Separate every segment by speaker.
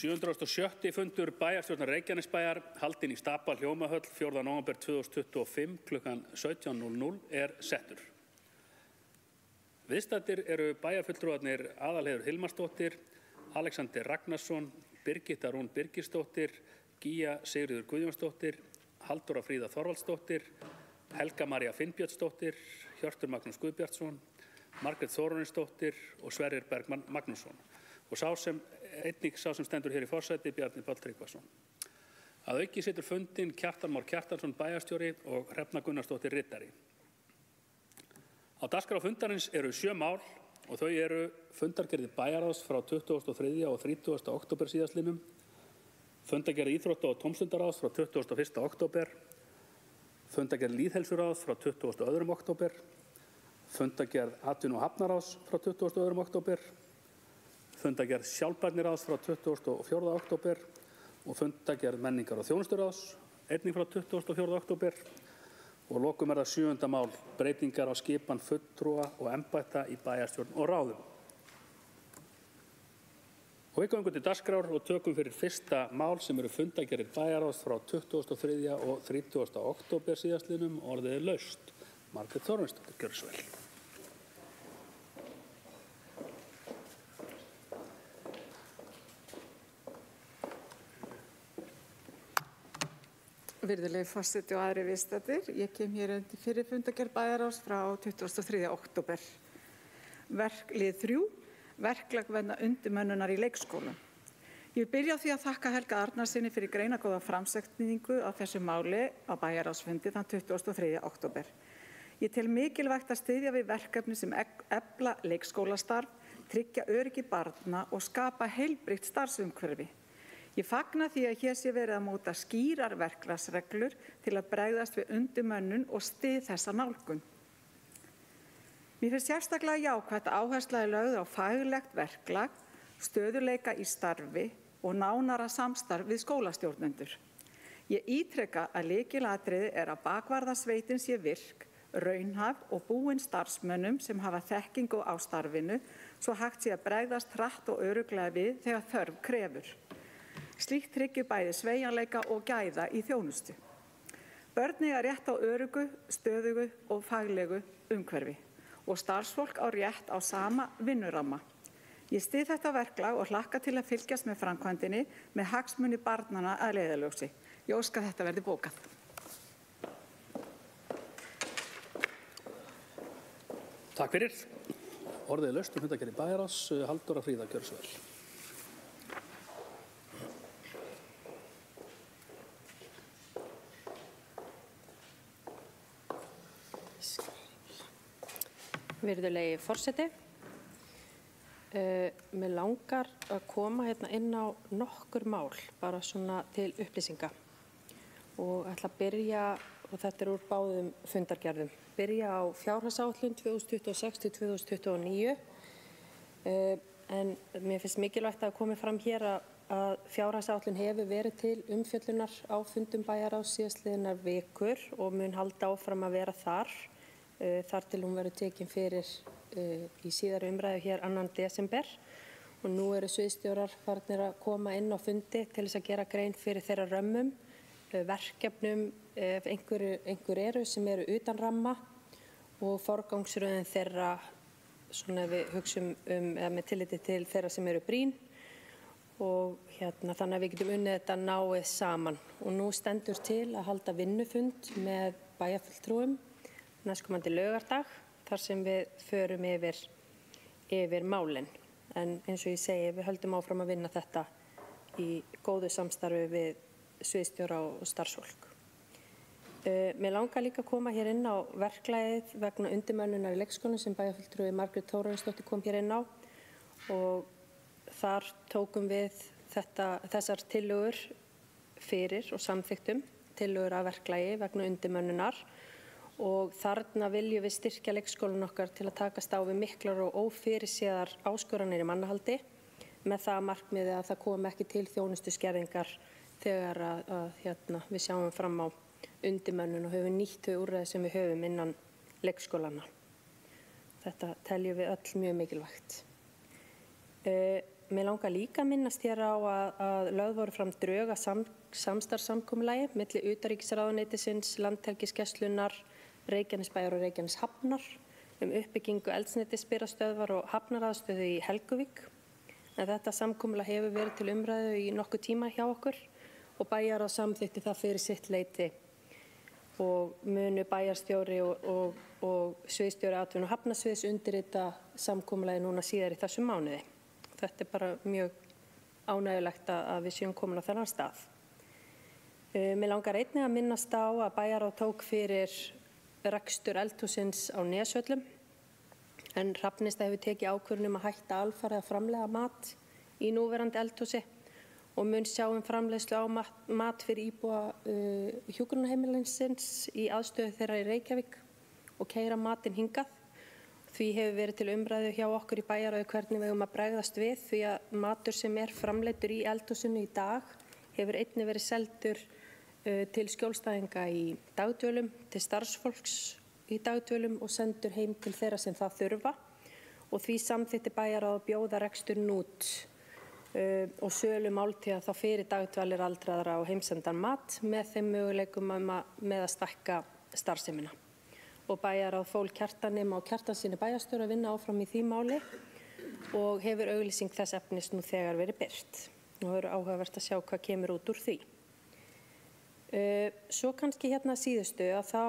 Speaker 1: 707. fundur bæjarstjórnar Reykjanesbæjar haldinn í Stapa hljómahöll 4. nóvember 2025 klukkan 17:00 settur. Viðstaddir eru bæjarfulltrúarnir Aðalheiður Hilmarsdóttir, Alexander Ragnarsson, Birgitta Rún Birgisdóttir, Gígja Sigríður Guðjónsdóttir, Halldóra Fríða Þorvaldsdóttir, Helga María Finnbjörnsdóttir, Hjörtur Magnús Guðbjartsson, Margrét Þórarinsdóttir og Sverrir Bergmann Magnússon. Og einnig sá sem stendur hér í forsæti, Bjarni Páll Tryggvason. Að auki situr fundinn Kjartan Már Kjartansson bæjarstjóri og Hrefna Gunnarsdóttir riddari. Á dagskrá fundarins eru 7 mál og þau eru fundargerðir bæjarráðs frá 23. og 30. október síðastliðnum, fundargerð íþrótta- og tómstundaráðs frá 21. október, fundargerð lýðheilsuráðs frá 22. október, fundargerð atvinnu- og hafnaráðs frá 22. október, fundargerð sjálfbærniráðs frá 24. október og fundargerð menningar- og þjónusturáðs einnig frá 24. október og lokum það 7. mál breytingar á skipan fulltrúa og embætta í bæjarstjórn og ráðum. Og við göngum til dagskrár og tökum fyrir fyrsta mál sem eru fundargerðir bæjarráðs frá 23. og 30. október síðastliðnum. Orðið laust. Margrét Þórarinsdóttir, gjörðu svo vel.
Speaker 2: Virðulegi forseti og aðrir viðstaddir, ég kem hér undir fyrir fundargerð bæjarráðs frá 23. október. Lið 3, verklag vegna undirmönnunar í leikskólum. Ég vil byrja á því að þakka Helga Arnarsyni fyrir greinargóða framsetningu á þessu máli á bæjarráðsfundi þann 23. október. Ég tel mikilvægt að styðja við verkefni sem efla leikskólastarf, tryggja öryggi barna og skapa heilbrigt starfsumhverfi. Ég fagna því að hér sé verið að móta skýrar verklagsreglur til að bregðast við undirmönnun og styð þessa nálgun. Mér finnst sérstaklega jákvætt að áhersla er lögð á faglegt verklag, stöðugleika í starfi og nánara samstarf við skólastjórnendur. Ég ítreka að lykilatriði er að bakvarðasveitin sé virk, raunhæf og búin starfsmönnum sem hafa þekkingu á starfinu svo hægt sé að bregðast hratt og örugglega við þegar þörf krefur. Slíkt tryggir bæði sveigjanleika og gæða í þjónustu. Börn eiga rétt á öruggu, stöðugu og faglegu umhverfi og starfsfólk á rétt á sama vinnuramma. Ég styð þetta verklag og hlakka til að fylgjast með framkvæmdinni með hagsmuni barnanna að leiðarljósi. Ég óska að þetta verði bókað.
Speaker 1: Takk fyrir. Orðið laust fundargerðir bæjarráðs, Halldóra Fríða, gjörðu svo vel.
Speaker 3: Virðulegi forseti, mig langar að koma hérna inn á nokkur mál, bara svona til upplýsinga og ætla að byrja, og þetta úr báðum fundargerðum, byrja á fjárhagsáætlun 2026-2029 en mér finnst mikilvægt að komi fram hér að fjárhagsáætlun hefur verið til umfjöllunar á fundum bæjarráðs síðastliðnar vikur og mun halda áfram að vera þar til hún verður tekin fyrir í síðari umræðu hér 2. desember og nú eru sviðsstjórar farnir að koma inn á fundi til þess að gera grein fyrir þeirra römmum, verkefnum ef einhver eru sem eru utan ramma og forgangsröðin þeirra svona við hugsum eða með tilliti til þeirra sem eru brýn og þannig að við getum unnið þetta náið saman og nú stendur til að halda vinnufund með bæjarfulltrúum næstkomandi laugardag þar sem við förum yfir málin. En eins og ég segi, við höldum áfram að vinna þetta í góðu samstarfi við sviðsstjóra og starfsfólk. Mér langar líka að koma hér inn á verklagið vegna undirmönnunar í leikskólum sem bæjarfulltrúi Margrét Þórarinsdóttir kom hér inn á og þar tókum við þessar tillögur fyrir og samþykktum tillögur af verklagi vegna undirmönnunar og þarna viljum við styrkja leikskólan okkar til að takast á við miklar og ófyrirséðar áskoranir í mannahaldi með það markmiði að það komi ekki til þjónustuskerðingar þegar við sjáum fram á undirmönnun og höfum nýtt þau úrræði sem við höfum innan leikskólana. Þetta teljum við öll mjög mikilvægt. Mér langar líka að minnast hér á að lögð voru fram drög að samstarfssamkomulagi milli utanríkisráðuneytisins, Landhelgisgæslunnar, Reykjanesbæjar og Reykjaneshafnar uppbyggingu eldsneytisbirgðastöðvar og hafnaraðstöðu í Helguvík. En þetta samkomulag hefur verið til umræðu í nokkuð tíma hjá okkur og bæjarráð samþykkti það fyrir sitt leyti og munu bæjarstjóri og sviðsstjóri atvinnu- og hafnasviðs undirrita samkomulagi núna síðar í þessum mánuði. Þetta bara mjög ánægjulegt að við séum komin á þennan stað. Mér langar einnig að minnast á að bæjarráð tók fyrir rekstur eldhússins á Nesvöllum en Hrafnista hefur tekið ákvörðun að hætta alfarið að framleiða mat í núverandi eldhúsi og mun sjá framleiðslu á mat fyrir íbúa hjúkrunarheimilisins í aðstöðu þeirra í Reykjavík og keyra matinn hingað. Því hefur verið til umræðu hjá okkur í bæjarráði hvernig við eigum að bregðast við því að matur sem framleiddur í eldhúsinu í dag hefur einnig verið seldur til skjólstæðinga í dagdvölum, til starfsfólks í dagdvölum og sendur heim til þeirra sem það þurfa og því samþykkti bæjarráð að bjóða reksturinn út og sölu máltíða þá fyrir dagdvalir aldraðra og heimsendan mat með þeim möguleikum með að stækka starfsemina. Og bæjarráð fól Kjartanima og Kjartanssyni bæjarstjóra að vinna áfram í því máli og hefur auglýsing þess efnis nú þegar verið birt og verður áhugavert að sjá hvað kemur út úr því. Svo kannski hérna síðustu að þá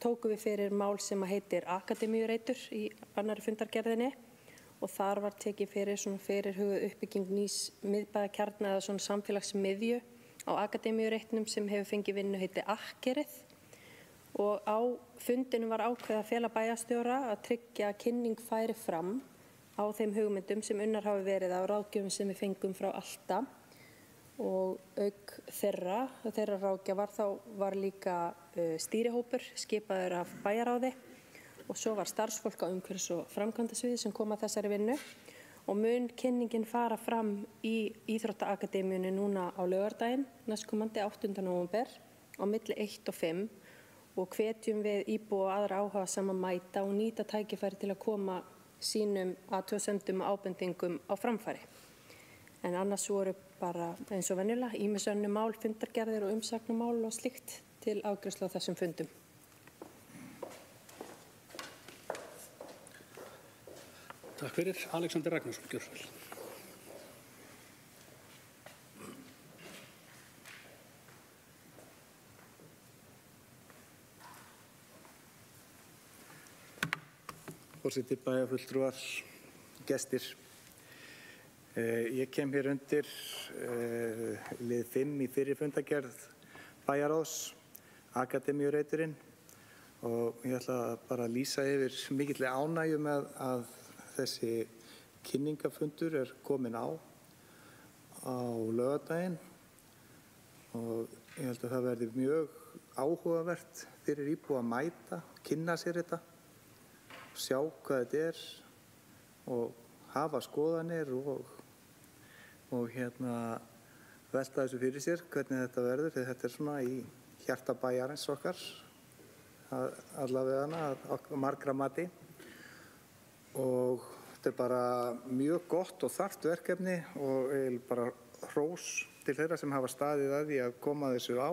Speaker 3: tókum við fyrir mál sem heitir Akademíureitur í annarri fundargerðinni og þar var tekið fyrir svona fyrirhuguð uppbygging nýs miðbæjarkjarna eða svona samfélagsmiðju á Akademíureitnum sem hefur fengið vinnu heiti Akkerið og á fundinu var ákveðið að fela bæjarstjóra að tryggja að kynning færi fram á þeim hugmyndum sem unnar hafi verið á ráðgjöfum sem við fengum frá Alta og auk þeirra ráðgjafar þá var líka stýrihópur skipaður af bæjarráði og svo var starfsfólk á umhverfis- og framkvæmdasviði sem kom að þessari vinnu og mun kynningin fara fram í Íþróttaakademíunni núna á laugardaginn næstkomandi 8. nóvember á milli 1 og 5 og hvetjum við íbúa og aðra áhugasama að mæta og nýta tækifæri til að koma sínum athugasemdum og ábendingum á framfæri. En annars voru bara eins og venjulega ýmis önnur mál, fundargerðir og umsagnarmál og slíkt til afgreiðslu á þessum fundum.
Speaker 1: Takk fyrir. Alexander Ragnarsson, gjörðu svo vel.
Speaker 4: Forseti, bæjarfulltrúar, gestir. Ég kem hér undir lið 5 í fyrri fundargerð bæjarráðs, Akademíureiturinn og ég ætla bara að lýsa yfir mikilli ánægju með að þessi kynningafundur komin á laugardaginn og ég held að það verði mjög áhugavert fyrir íbúa að mæta, kynna sér þetta, sjá hvað þetta og hafa skoðanir og velta þessu fyrir sér hvernig þetta verður þegar þetta svona í hjarta bæjarins okkar allavega margra mati og þetta bara mjög gott og þarft verkefni og bara hrós til þeirra sem hafa staðið að því að koma þessu á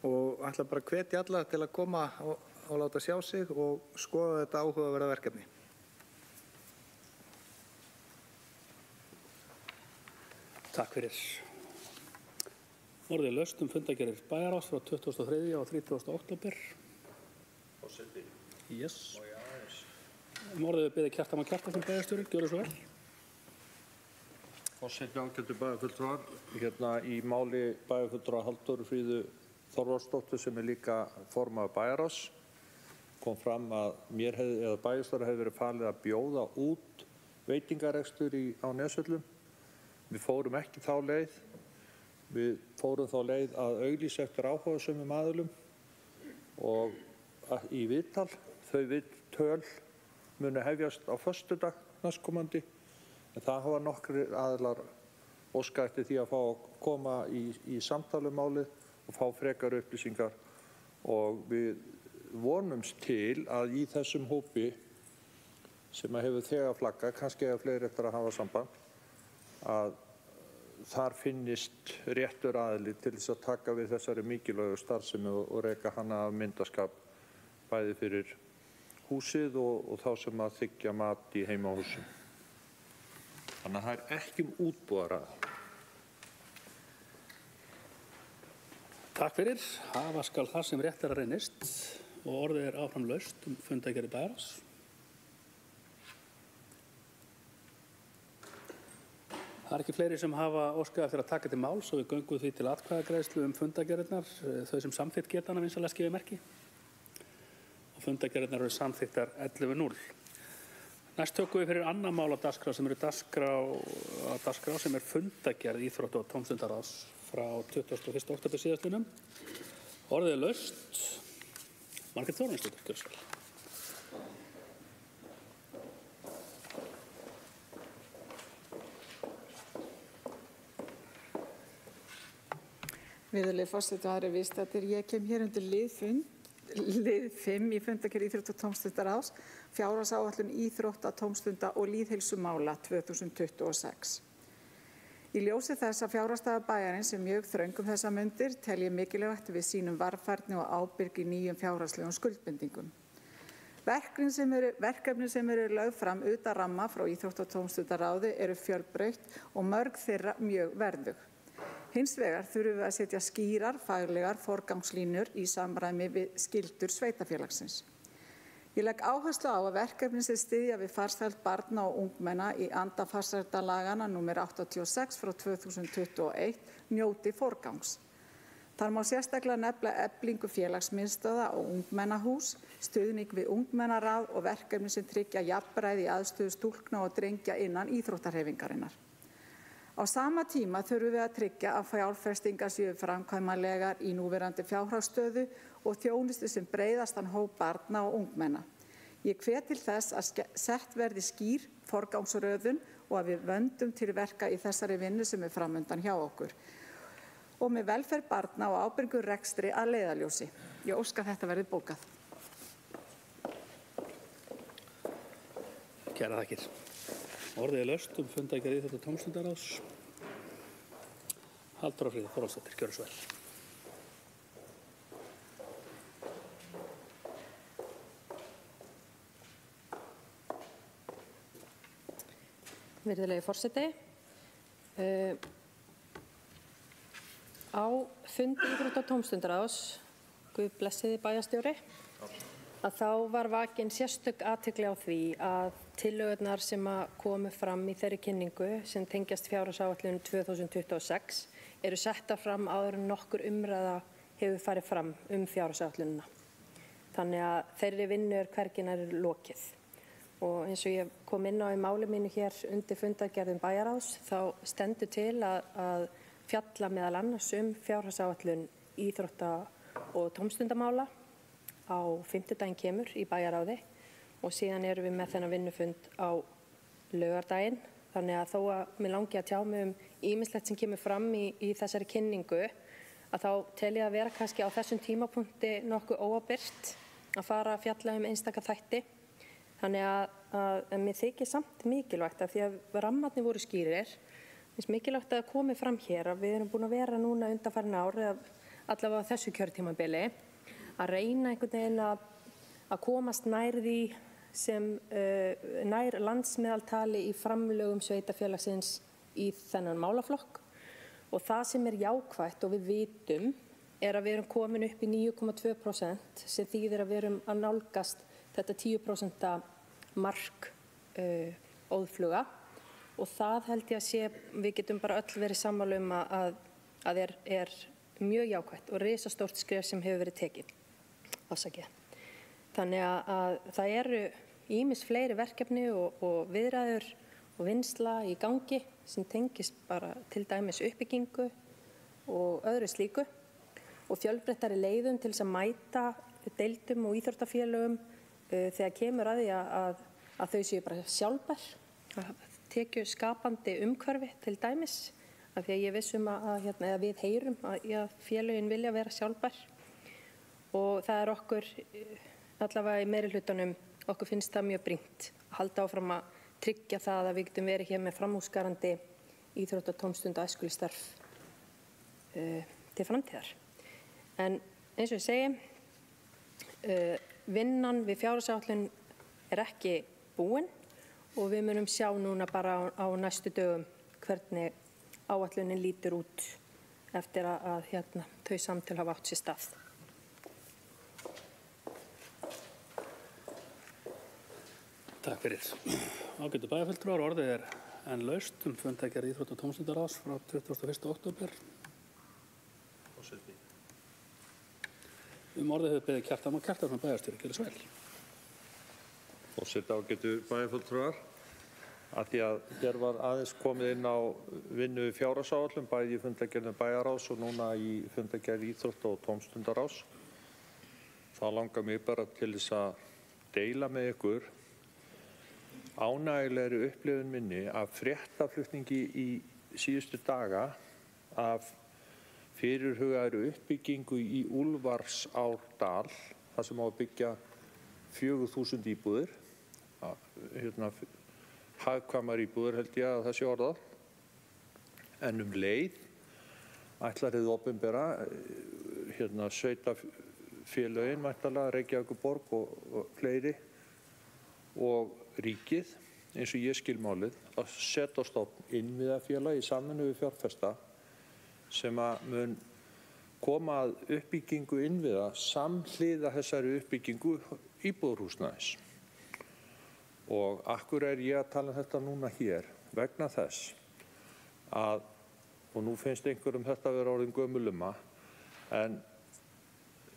Speaker 4: og ætla bara að hvetja alla til að koma og láta sjá sig og skoða þetta áhugaverða verkefni.
Speaker 1: Takk fyrir. Orðið laust fundargerðir bæjarráðs frá 23. og 30. október.
Speaker 5: Forseti.
Speaker 1: Yes. Orðið biðja Kjartan Kjartansson bæjarstjóri, gjörðu svo vel.
Speaker 5: Forseti, ágætu bæjarfulltrúar. Hérna í máli bæjarfulltrúa Halldóru Fríðu Þorvaldsdóttur sem líka formaður bæjarráðs kom fram að mér eða bæjarstjóra hefði verið falið að bjóða út veitingarekstur á Nesvöllum. Við fórum ekki þá leið. Við fórum þá leið að auglýsa eftir áhugasömum aðilum og í viðtal. Þau viðtöl munu hefjast á föstudag næstkomandi en það hafa nokkrir aðilar óskað eftir því að fá að koma í samtalumálið og fá frekar upplýsingar og við vonumst til að í þessum hópi sem hefur þegar flaggað, kannski eða fleiri eftir að hafa samband, að þar finnist réttur aðili til þess að taka við þessari mikilvægu starfsemi og reka hana af myndarskap bæði fyrir húsið og þá sem að þiggja mat í heimahúsum. Þannig að það er ekki útboðaraðila.
Speaker 1: Takk fyrir. Hafa skal það sem rétt að reynist og orðið áfram laust fundargerð Bæjarráðs. Það er ekki fleiri sem hafa óskað eftir að taka til máls og við göngum því til atkvæðagreiðslu fundargerðirnar, þau sem samþykkt geta hana vinsamlega skifið merki. Og fundargerðirnar eru samþykktar 11:0. Næst tökum við fyrir annað mál á dagskrá sem eru dagskrá sem fundargerð íþrótta- og tómstundaráðs frá 21. október síðastliðnum. Orðið laust. Margrét Þórarinsdóttir, gjörðu svo vel.
Speaker 2: Virðulegi forseti og aðrir viðstaddir, ég kem hér undir lið 5 í fundargerð íþrótta- og tómstundaráðs, fjárhagsáætlun íþrótta, tómstunda og lýðheilsumála 2026. Í ljósi þess að fjárhagsstaða bæjarins er mjög þröng þessar mundir tel ég mikilvægt við sýnum varfærni og ábyrg í nýjum fjárhagslegum skuldbindingum. Verkefni sem eru lögð fram utan ramma frá íþrótta- og tómstundaráði eru fjölbreytt og mörg þeirra mjög verðug. Hins vegar þurfum við að setja skýrar, faglegar forgangslínur í samræmi við skyldur sveitarfélagsins. Ég legg áherslu á að verkefni sem styðja við farsæld barna og ungmenna í anda farsældarlaganna nr. 86 frá 2021 njóti forgangs. Þar má sérstaklega nefna eflingu félagsmiðstöðva og ungmennahús, stuðning við ungmennaráð og verkefni sem tryggja jafnræði í aðstöðu stúlkna og drengja innan íþróttahreyfingarinnar. Á sama tíma þurfum við að tryggja að fjárfestingar séu framkvæmanlegar í núverandi fjárhagsstöðu og þjónustu sem breiðastan hóp barna og ungmenna. Ég hvet til þess að sett verði skýr forgangsröðun og að við vöndum til verka í þessari vinnu sem er framundan hjá okkur. Og með velferð barna og ábyrgur rekstri að leiðarljósi. Ég óska að þetta verði bókað.
Speaker 1: Kærar þakkir. Orðið laust fundargerð íþrótta- og tómstundaráðs. Halldóra Fríða Þorvaldsdóttir, gjörðu svo vel.
Speaker 3: Virðulegi forseti. Á fundi íþrótta- og tómstundaráðs, Guð blessiði bæjarstjóri, að þá var vakin sérstök athygli á því að tillögurnar sem komu fram í þeirri kynningu sem tengjast fjárhagsáætlun 2026 eru settar fram áður en nokkur umræða hefur farið fram fjárhagsáætlunina. Þannig að þeirri vinnu er hvergi nærri lokið. Og eins og ég kom inn á í máli mínu hér undir fundargerðum Bæjarráðs, þá stendur til að fjalla meðal annars fjárhagsáætlun íþrótta- og tómstundamála á fimmtudaginn kemur í Bæjarráði og síðan erum við með þennan vinnufund á laugardaginn. Þannig að þó að mér langi að tjá mig ýmislegt sem kemur fram í þessari kynningu, að þá tel ég að vera kannski á þessum tímapunkti nokkuð óábyrgt að fara að fjalla einstaka þætti. Þannig að mér þykir samt mikilvægt af því að rammarnir voru skýrir. Mér finnst mikilvægt að komi fram hér að við erum búin að vera núna undanfarin ár, allavega á þessu kjörtímabili, að reyna einhvern veginn að komast nær því sem nær landsmeðaltali í framlögum sveitarfélagsins í þennan málaflokk. Og það sem er jákvætt og við vitum er að við erum komin upp í 9,2% sem þýðir að við erum að nálgast þetta 10% mark óðfluga. Og það held ég að sé, við getum bara öll verið sammála að er mjög jákvætt og risastórt skref sem hefur verið tekið. Afsakið. Þannig að það eru ýmis fleiri verkefni og viðræður og vinnsla í gangi sem tengist bara til dæmis uppbyggingu og öðru slíku og fjölbreyttari leiðum til þess að mæta deildum og íþróttafélögum þegar kemur að því að þau séu bara sjálfbær, tekju skapandi umhverfi til dæmis, af því að ég vissum að við heyrum að félögin vilja vera sjálfbær og það er okkur allavega í meirihlutanum Okkur finnst það mjög brýnt að halda áfram að tryggja það að við getum verið hér með framúrskarandi íþrótta, tómstunda og æskulýðsstarf til framtíðar. En eins og ég segi, vinnan við fjárhagsáætlun ekki búin og við munum sjá núna bara á næstu dögum hvernig áætlunin lítur út eftir að þau samtöl hafa átt sér stað.
Speaker 1: Takk fyrir. Ágætu bæjarfulltrúar, orðið enn laust fundargerð íþrótta- og tómstundaráðs frá 21. október. Orðið hefur beðið Kjartan og Kjartansson bæjarstjóri, gjörðu svo vel.
Speaker 5: Forseti, ágætu bæjarfulltrúar, að því að hér var aðeins komið inn á vinnu fjárhagsáætlun, bæði í fundargerðum bæjarráðs og núna í fundargerð íþrótta- og tómstundaráðs. Þá langar mig bara til þess að deila með ykkur ánægjulegri upplifun minni af fréttaflutningi í síðustu daga af fyrirhugaðri uppbyggingu í Úlfarsárdal, þar sem á að byggja 4.000 íbúðir, hagkvæmar íbúðir held ég að það sé orðað, en leið ætlar hið opinbera, sveitarfélögin væntanlega, Reykjavíkurborg og fleiri og ríkið, eins og ég skil málið, að setja á stofn innviðafélag í samvinnu við fjárfesta sem að mun koma að uppbyggingu innviða samhliða þessari uppbyggingu íbúðarhúsnæðis. Og akkur ég að tala um þetta núna hér vegna þess að, og nú finnst einhverjum þetta vera orðin gömuluma, en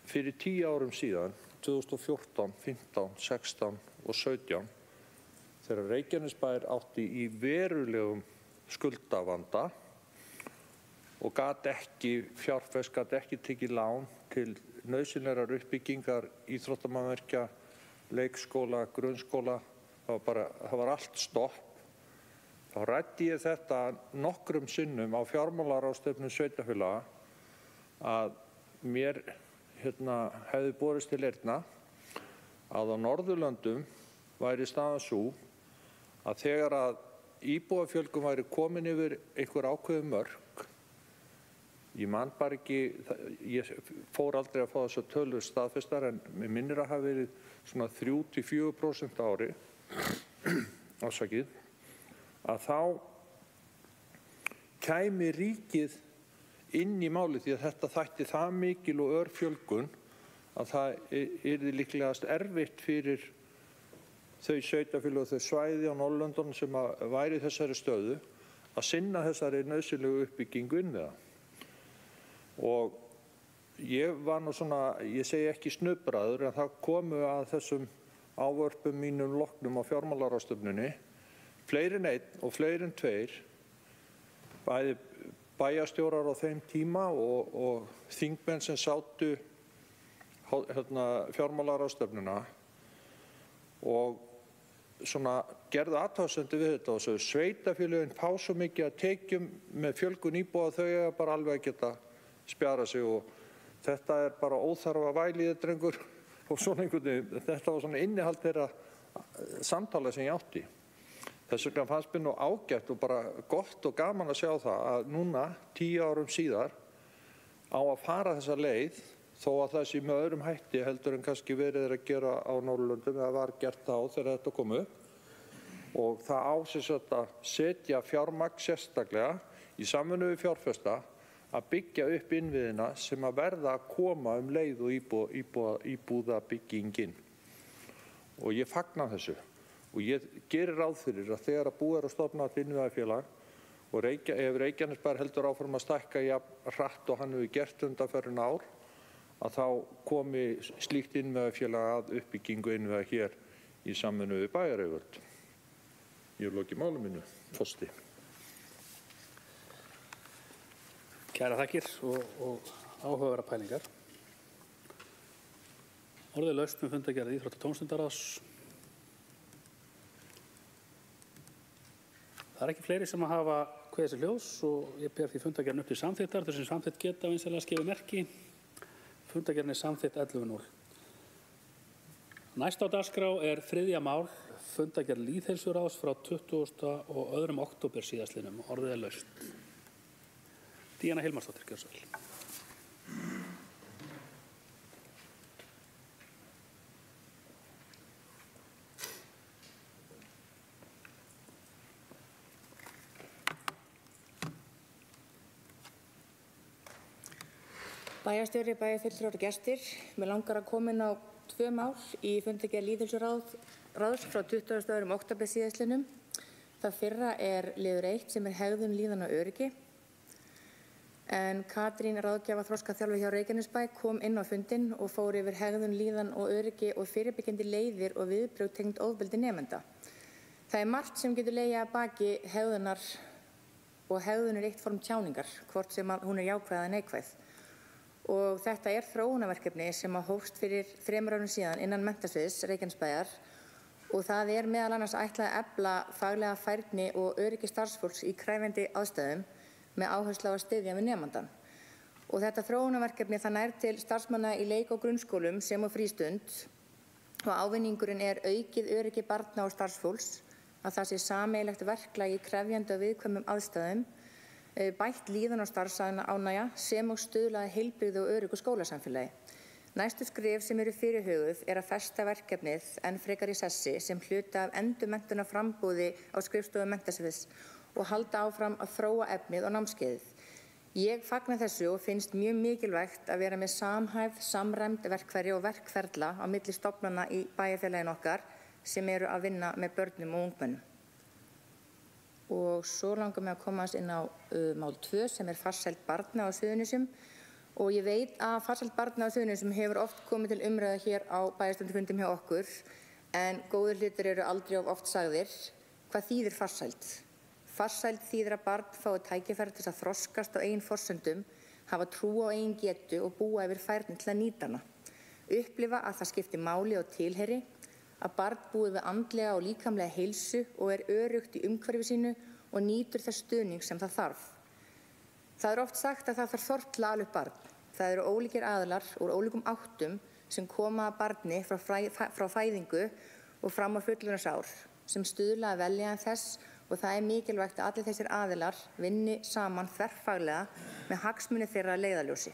Speaker 5: fyrir 10 árum síðan, 2014, 15, 16 og 17, þegar Reykjanesbær átti í verulegum skuldavanda og gat ekki tekið lán til nauðsynlegrar uppbyggingar íþróttamannvirkja, leikskóla, grunnskóla, það var allt stopp. Þá ræddi ég þetta nokkrum sinnum á fjármálaráðstefnu sveitarfélaga að mér hefði borist til eyrna að á Norðurlöndum væri staðan sú að þegar að íbúafjölgun væri komin yfir einhver ákveðin mörk, ég man bara ekki, ég fór aldrei að fá þess að tölur staðfestar, en mér minnir að hafa verið svona 3–4% ári, ásakið, að þá kæmi ríkið inn í málið, því að þetta þætti það mikil og ör fjölgun að það yrði líklegast erfitt fyrir þau sveitarfélög og þau svæði á Norðurlöndunum sem væri í þessari stöðu að sinna þessari nauðsynlegu uppbyggingu innviða. Og ég var nú svona, ég segi ekki snubraður, en það komu að þessum ávörpum mínum loknum á fjármálaráðstefnunni fleiri en einn og fleiri en tveir, bæði bæjarstjórar á þeim tíma og þingmenn sem sátu fjármálaráðstefnuna og svona gerðu athugasemdir við þetta og svo sveitarfélögin fá svo mikið að tekjum með fjölgun íbúa, þau eiga bara alveg að geta spjara sig og þetta bara óþarfa væliði drengur og svona einhvern veginn, þetta var svona innihald þeirra samtala sem ég átti. Þess vegna fannst mér nú ágætt og bara gott og gaman að sjá það að núna 10 árum síðar á að fara þessa leið, þó að það sé með öðrum hætti heldur en kannski verið að gera á Norðurlöndum, eða var gert þá þegar þetta kom upp. Og það á að setja fjármagn sérstaklega í samvinnu við fjárfesta að byggja upp innviðina sem að verða að koma leið og íbúðabyggingin. Og ég fagna þessu. Og ég gerir ráð fyrir að þegar að búið að stofna þetta innviðafélag og ef Reykjanesbær heldur áfram að stækka jafn hratt og hann hefur gert undanfarin ár, að þá komi slíkt innviðafélag að uppbyggingu innviða hér í samvinnu við bæjaryfirvöld. Ég hef lokið máli mínu, forseti.
Speaker 1: Kæra þakkir og áhugaverðar pælingar. Orðið laust með fundargerð íþrótta- og tómstundaráðs. Það ekki fleiri sem að hafa kveðið sér ljós og ég ber því fundargerðin upp til samþykktar. Þau sem samþykkt geta á einstaklega skefið merki. Fundargerðin samþykkt 11:0. Næst á dagskrá þriðja mál, fundargerð lýðheilsuráðs frá 22. október síðastliðnum. Orðið laust. Díana Hilmarsdóttir, gjörðu svo vel.
Speaker 6: Bæjarstjóri, bæjarfulltrúar og gestir, mig langar að koma inn á 2 mál í fundargerð lýðheilsuráðs frá 22. október síðastliðnum. Það fyrra liður 1 sem hegðun, líðan og öryggi. En Katrín ráðgjafa þroskaþjálfi hjá Reykjanesbæ kom inn á fundinn og fór yfir hegðun, líðan og öryggi og fyrirbyggjandi leiðir og viðbrögð tengd ofbeldi nemenda. Það margt sem getur legið að baki hegðunar og hegðun eitt form tjáningar, hvort sem hún jákvæð eða neikvæð. Og þetta þróunarverkefni sem hófst fyrir 3 árum síðan innan menntasviðs Reykjanesbæjar og það meðal annars ætlað að efla faglega færni og öryggi starfsfólks í krefjandi aðstæðum með áherslu á að styðja við nemandann. Og þetta þróunarverkefni nær til starfsmanna í leik- og grunnskólum sem og frístund og ávinningurinn aukið öryggi barna og starfsfólks, að það sé sameiginlegt verklag í krefjandi og viðkvæmum aðstæðum, bætt líðan og starfsánægja sem og stuðla að heilbrigðu og öruggu skólasamfélagi. Næstu skref sem fyrirhuguð að festa verkefnið enn frekar í sessi sem hluta af endurmenntunarframboði á skrifstofu menntasviðs og halda áfram að þróa efnið og námskeiðið. Ég fagna þessu og finnst mjög mikilvægt að vera með samhæfð, samræmd verkfæri og verkferla á milli stofnana í bæjarfélaginu okkar sem að vinna með börnum og ungmennum. Og svo langar mig að koma inn á mál 2 sem farsæld barna á Suðurnesjum og ég veit að farsæld barna á Suðurnesjum hefur oft komið til umræðu hér á bæjarstjórnarfundum hjá okkur en góðir hlutir aldrei of oft sagðir. Hvað þýðir farsæld? Farsæld þýðir að barn fái tækifæri til að þroskast á eigin forsendum, hafa trú á eigin getu og búa yfir færni til að nýta hana. Upplifa að það skipti máli og tilheyri, að barn búi við andlega og líkamlega heilsu og öruggt í umhverfi sínu og nýtur þess stuðning sem það þarf. Það oft sagt að það þarf þorp til að ala upp barn. Það eru ólíkir aðilar úr ólíkum áttum sem koma að barni frá fæðingu og fram á fullorðinsár sem stuðla að velja þess og það mikilvægt að allir þessir aðilar vinni saman þverfaglega með hagsmuni þeirra að leiðarljósi.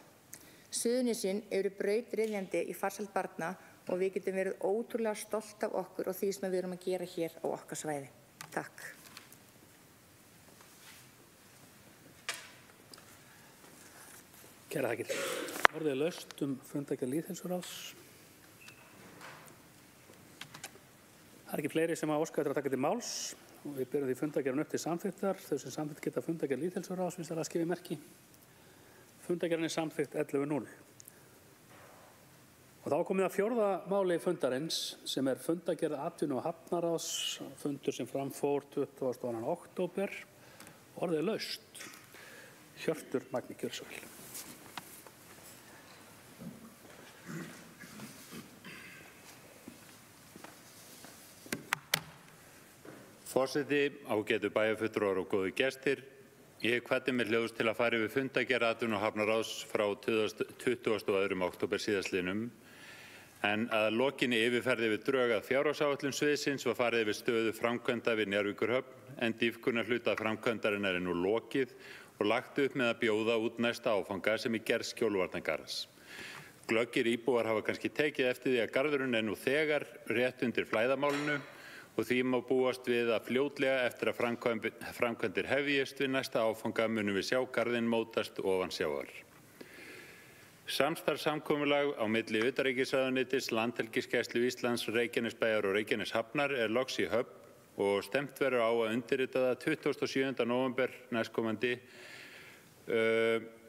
Speaker 6: Suðurnesin brautryðjandi í farsæld barna og við getum verið ótrúlega stolt af okkur og því sem við erum að gera hér á okkar svæði. Takk.
Speaker 1: Kærar þakkir. Orðið laust fundargerð lýðheilsuráðs. Það ekki fleiri sem óska eftir að taka til máls og við berum því fundargerðin upp til samþykktar. Þau sem samþykkt geta fundargerð lýðheilsuráðs finnst það að skrifa merki. Fundargerðin samþykkt 11:0. Og þá komið að 4. máli fundarins sem fundargerð atvinnu- og hafnaráðs, fundur sem fram fór 22. október. Orðið laust. Hjörtur Magni, gjörðu svo vel.
Speaker 7: Forseti, ágætu bæjarfulltrúar og góðir gestir, ég hvatti mér hljóðs til að fara yfir fundargerð atvinnu- og hafnaráðs frá 22. október síðastliðnum, en að lokinni yfirferði við drög að fjárhagsáætlun sviðsins var farið yfir stöðu framkvæmda við Njarðvíkurhöfn, en dýpkunarhluta framkvæmdarinnar nú lokið og lagt upp með að bjóða út næsta áfanga sem í gerð skjólvarnargarðs. Glöggir íbúar hafa kannski tekið eftir því að garðurinn nú þegar rétt undir flæðamálinu og því má búast við að fljótlega eftir að framkvæmdir hefjist við næsta áfanga munum við sjá garðinn mótast ofan sjávar. Samstarfssamkomulag á milli utanríkisráðuneytis, Landhelgisgæslu Íslands, Reykjanesbæjar og Reykjaneshafnar loks í höfn og stemt verður á að undirrita það 27. nóvember næstkomandi.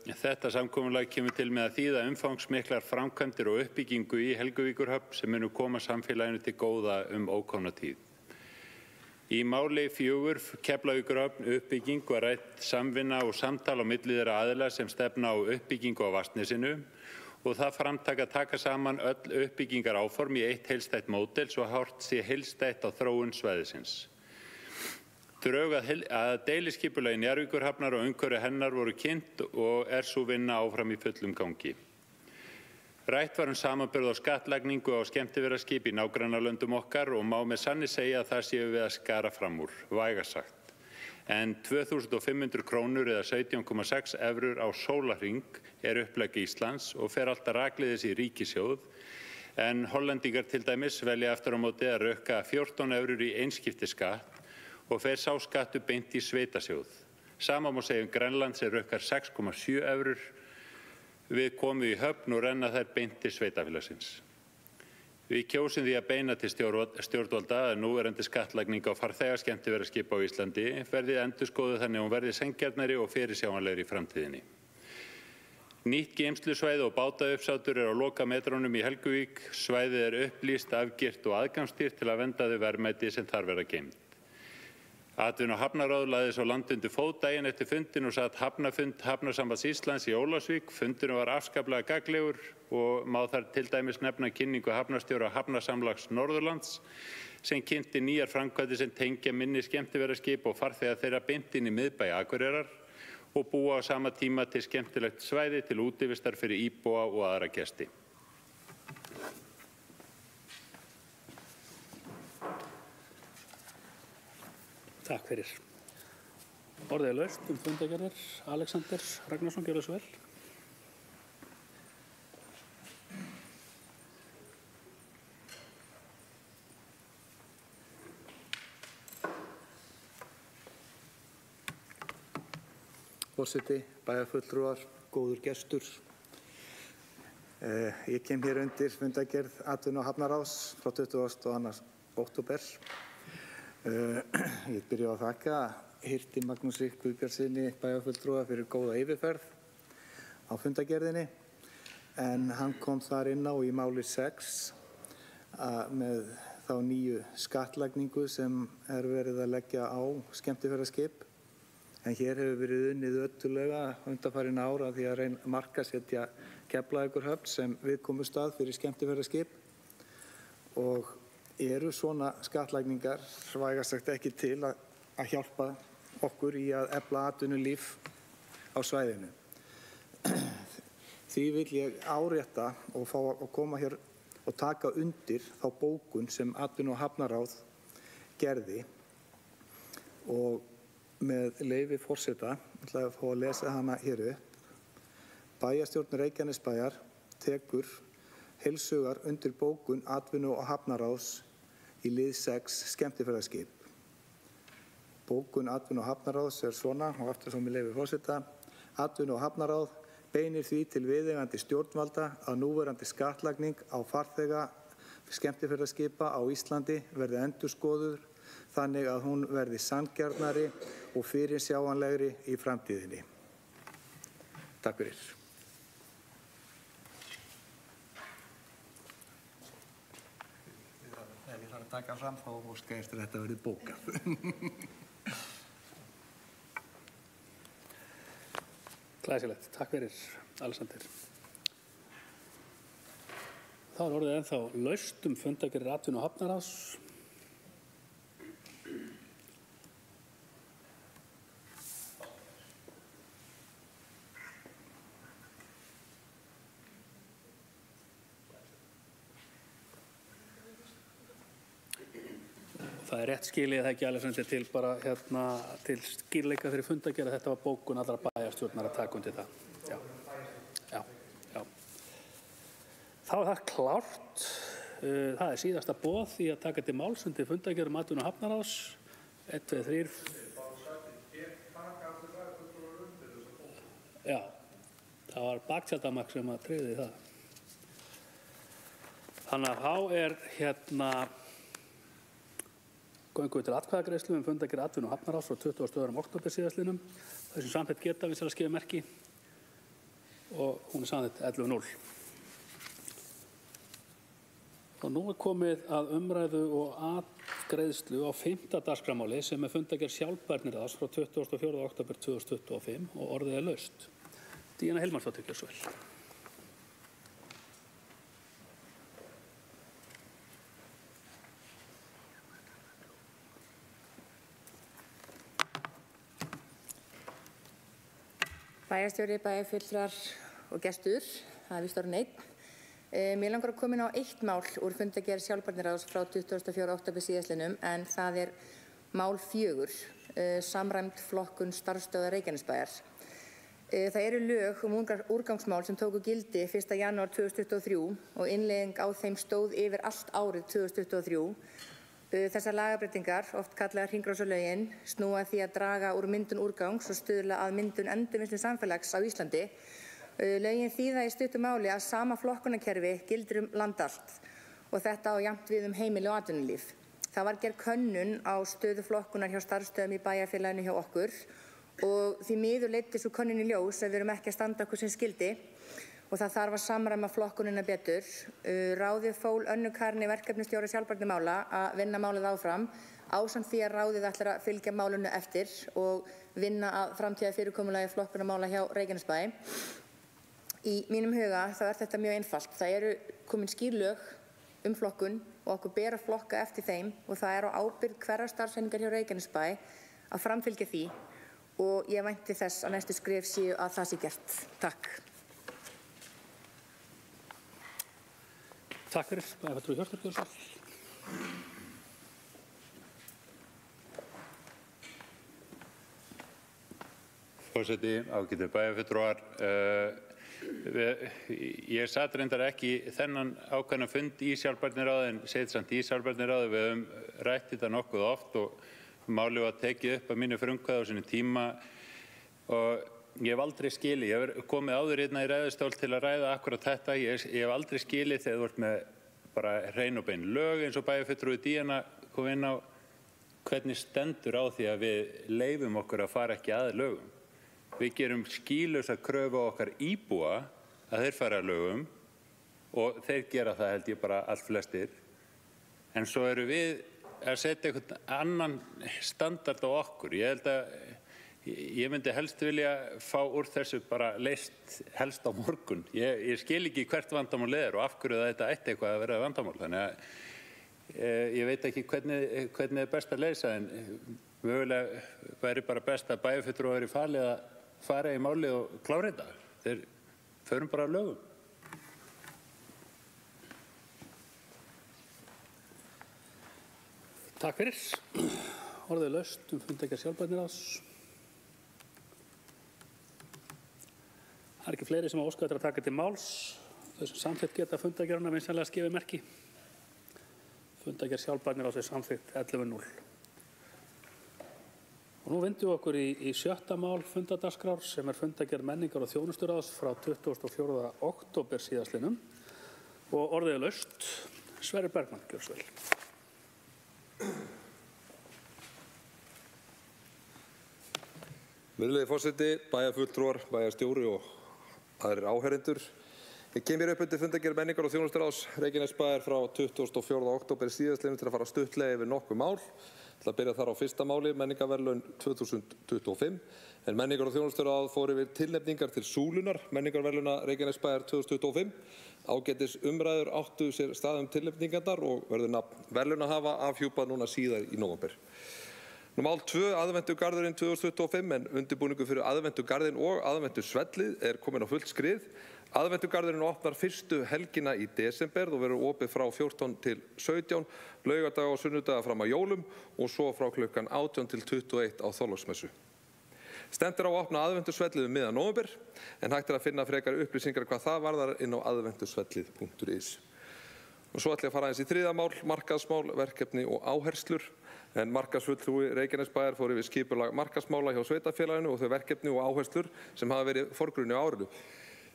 Speaker 7: Þetta samkomulag kemur til með að þýða umfangsmiklar framkvæmdir og uppbyggingu í Helguvíkurhöfn sem munu koma samfélaginu til góða ókomna tíð. Í máli 4, Keflavíkurhöfn, uppbygging var rædd samvinna og samtal á milli þeirra aðila sem stefna á uppbyggingu á Vatnsnesinu og það framtak að taka saman öll uppbyggingar áform í eitt heildstætt módel svo hort sé heildstætt á þróun svæðisins. Drög að deiliskipulagi Njarðvíkurhafnar og umhverfi hennar voru kynnt og sú vinna áfram í fullum gangi. Rætt var samanburð á skattlagningu á skemmtiferðaskip í nágrannalöndum okkar og má með sanni segja að það séu við að skara fram úr, vægast sagt. En 2.500 krónur eða 17,6 evrur á sólarhring upplegg Íslands og fer alltaf rakleiðis í ríkissjóð, en Hollendingar til dæmis velja aftur á móti að rukka 14 evrur í einskiptisskatt og fer sá skattur beint í sveitasjóð. Sama má segja Grænlands rukkar 6,7 evrur við komu í höfn og renna þær beint til sveitafélagsins. Við kjósum því að beina til stjórnvalda að núverandi skattlagning á farþegaskemmtiferðaskipa á Íslandi verði endurskoðuð þannig að hún verði sanngjarnari og fyrirsjáanlegri í framtíðinni. Nýtt geymslusvæði og bátauppsátur á lokametrónum í Helguvík. Svæðið upplýst, afgirt og aðgangsstýrt til að vernda þau verðmæti sem þar verða geymd. Atvinnu- og hafnaráð lagði svo land undir fót daginn eftir fundin og satt hafnafund Hafnasambands Íslands í Ólafsvík. Fundurinn var afskaplega gagnlegur og má þar til dæmis nefna kynningu hafnarstjóra Hafnasamlags Norðurlands sem kynnti nýjar framkvæmdir sem tengja minni skemmtiferðaskip og farþega þeirra beint inn í miðbæ Akureyrar og búa á sama tíma til skemmtilegt svæði til útivistar fyrir íbúa og aðra gesti.
Speaker 1: Takk fyrir. Orðið laust fundargerðir. Alexander Ragnarsson, gjörðu svo vel.
Speaker 4: Forseti, bæjarfulltrúar, góður gestur. Ég kem hér undir fundargerð atvinnu- og hafnaráðs frá 22. október. Ég byrja á að þakka Hirti Magnúsi Guðbjartssyni bæjarfulltrúa fyrir góða yfirferð á fundargerðinni, en hann kom þar inn á í máli 6 með þá nýju skattlagningu sem verið að leggja á skemmtiferðaskip. En hér hefur verið unnið öttulega undanfarin ára því að markaðssetja Keflavíkurhöfn sem viðkomustað fyrir skemmtiferðaskip og eru svona skattlagningar vægast sagt ekki til að hjálpa okkur í að efla atvinnulíf á svæðinu. Því vil ég árétta og fá að koma hér og taka undir þá bókun sem atvinnu- og hafnaráð gerði og með leyfi forseta, ætla að fá að lesa hana hér upp. Bæjarstjórn Reykjanesbæjar tekur heilshugar undir bókun atvinnu- og hafnaráðs í lið 6 skemmtiferðaskip. Bókun atvinnu- og hafnaráðs svona, og aftur svo með leyfi forseta. Atvinnu- og hafnaráð beinir því til viðeigandi stjórnvalda að núverandi skattlagning á farþega skemmtiferðaskipa á Íslandi verði endurskoðuð þannig að hún verði sanngjarnari og fyrirsjáanlegri í framtíðinni. Takk fyrir. Ef ég þarf að taka fram þá óska ég eftir þetta verði bókað.
Speaker 1: Glæsilegt. Takk fyrir, Alexander. Þá orðið ennþá laust fundargerðir atvinnu- og hafnaráðs. Það rétt skilið það ekki Alexander til bara til skýrleika fyrir fundargerð að þetta var bókun allra bæjarstjórnar að taka undir það. Já. Þá það klárt. Það síðasta boð í að taka til máls undir fundargerð atvinnu- og hafnaráðs. 1, 2, 3. Já, það var baktjaldamark sem að tryggði það. Þannig að þá göngum við til atkvæðagreiðslu fundargerð atvinnu- og hafnaráðs frá 22. október síðastliðnum. Þessum samþykkt geta við sér að skrifa merki og hún samþykkt 11:0. Og nú komið að umræðu og atkvæðagreiðslu á 5. dagskrármáli sem fundargerð sjálfbærniráðs frá 24. október 2025 og orðið laust. Díana Hilmarsdóttir, gjörðu svo vel.
Speaker 6: Bæjarstjóri, bæjarfulltrúar og gestur, það er víst orðinn einn. Mér langar að koma inn á eitt mál úr fundargerð sjálfbærniráðs frá 24. október síðastliðnum, en það er mál 4, samræmd flokkun starfsstöðva Reykjanesbæjar. Það eru lög úrgangsmál sem tóku gildi 1. janúar 2023 og innleiðing á þeim stóð yfir allt árið 2023. Þessar lagabreytingar, oft kallaðar hringrásarlögin, snúa því að draga úr myndun úrgangs og stuðla að myndun endurvinnslu samfélags á Íslandi. Lögin þýða í stuttu máli að sama flokkunarkerfi gildir land allt og þetta á jafnt við heimili og atvinnulíf. Það var gerð könnun á stöðu flokkunar hjá starfsstöðum í bæjarfélaginu hjá okkur og því miður leiddi sú könnun í ljós að við erum ekki að standa okkur sem skildi og það þarf að samræma flokkunina betur. Ráðið fól Önnu Karínu verkefnisstjóra sjálfbærnimála að vinna málið áfram ásamt því að ráðið ætlar að fylgja málinu eftir og vinna að framtíðarfyrirkomulagi flokkunarmála hjá Reykjanesbæ. Í mínum huga þá er þetta mjög einfalt. Það eru komin skýr lög flokkun og okkur ber að flokka eftir þeim og það er á ábyrgð hverrar starfseiningar hjá Reykjanesbæ að framfylgja því og ég vænti þess að næstu skref séu að það sé gert. Takk.
Speaker 1: Takk fyrir. Bæjarfulltrúi Hjörtur Björnsson.
Speaker 7: Forseti, ágætu bæjarfulltrúar. Ég sat reyndar ekki þennan ákveðna fund í sjálfbærniráði en set samt í sjálfbærniráði. Við höfum rætt þetta nokkuð oft og málið var tekið upp að mínu frumkvæði á sinni tíma og ég hef aldrei skilið. Ég hef komið áður hérna í ræðustól til að ræða akkurat þetta. Ég hef aldrei skilið þegar þú ert með bara hrein og bein lög eins og bæjarfulltrúi Díana kom inn á hvernig stendur á því að við leyfum okkur að fara ekki að lögum. Við gerum skýlausa kröfu á okkar íbúa að þeir fara að lögum og þeir gera það held ég bara allt flestir. En svo eru við að setja einhvern annan standard á okkur. Ég held að ég myndi helst vilja fá úr þessu bara leyst helst á morgun. Ég skil ekki hvert vandamál er og af hverju þetta ætti eitthvað að vera vandamál. Þannig að ég veit ekki hvernig er best að leysa en mögulega væri bara best að bæjarfulltrúar væri falið að fara í málið og klára þetta. Þeir förum bara að lögum.
Speaker 1: Takk fyrir. Orðið laust fundargerð sjálfbærniráðs. Það er ekki fleiri sem óska eftir að taka til máls. Þau sem samþykkt geta fundargerðina vinsamlega skifið merki. Fundargerð sjálfbærniráðs er samþykkt 11:0. Og nú vindum við okkur í 7. mál fundadagskrár sem er fundargerð menningar og þjónusturáðs frá 24. október síðastliðnum og orðið laust. Sverrir Bergmann, gjörðu svo vel.
Speaker 8: Virðulegi forseti, bæjarfulltrúar, bæjarstjóri og aðrir áheyrendur. Ég kem hér upp undir fundargerð menningar og þjónusturáðs Reykjanesbæjar frá 24. október síðastliðnum til að fara stuttlega yfir nokkuð mál. Ég ætla að byrja þar á fyrsta máli, menningarverðlaun 2025, en menningar og þjónusturáð fór yfir tilnefningar til súlunar menningarverðlauna Reykjanesbæjar 2025. Ágætis umræður áttu sér stað tilnefningarnar og verður nafn verðlaunahafa afhjúpað núna síðar í nóvember. Mál 2, aðventugarðurinn 2025, en undirbúningur fyrir aðventugarðinn og aðventusvellið er komin á fullt skrið. Aðventugarðurinn opnar fyrstu helgina í desember og verður opið frá 14 til 17, laugardaga og sunnudaga fram að jólum og svo frá klukkan 18 til 21 á Þorláksmessu. Stefnt er á að opna aðventusvellið miðjan nóvember, en hægt er að finna frekari upplýsingar hvað það varðar inn á aðventusvellið.is. Og svo ætla ég að fara aðeins í 3. mál, markaðsmál, verkefni og áherslur. En markaðsfulltrúi Reykjanesbæjar fór yfir skipulag markaðsmála hjá sveitarfélaginu og þau verkefni og áherslur sem hafa verið forgrunni á árinu.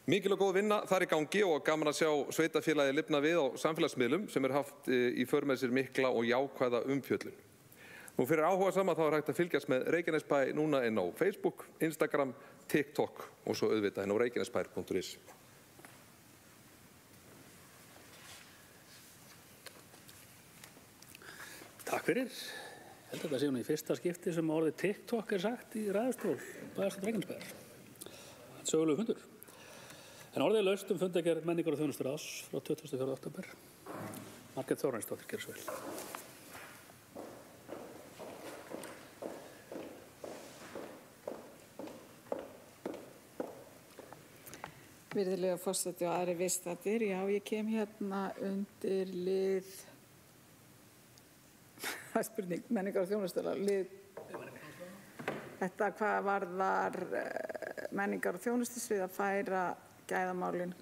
Speaker 8: Mikil og góð vinna þar í gangi og gaman að sjá sveitarfélagið lifna við á samfélagsmiðlum sem er haft í för með sér mikla og jákvæða umfjöllun. Nú fyrir áhugasama þá er hægt að fylgjast með Reykjanesbæ núna inn á Facebook, Instagram, TikTok og svo auðvitað inn á reykjanesbæjar.is.
Speaker 1: Takk fyrir. Ég held að þetta sé í fyrsta skipti sem orðið TikTok er sagt í ræðustól bæjarstjórnar Reykjanesbæjar. Þetta er sögulegur fundur. En orðið laust fundargerð menningar og þjónusturáðs frá 24. október. Margrét Þórarinsdóttir, gjörðu svo vel.
Speaker 2: Virðulega forseti og aðrir viðstaddir. Já, ég kem hérna undir lið, það er spurning, menningar og þjónustulega, þetta hvað varðar menningar og þjónustusvið að færa gæðamálin.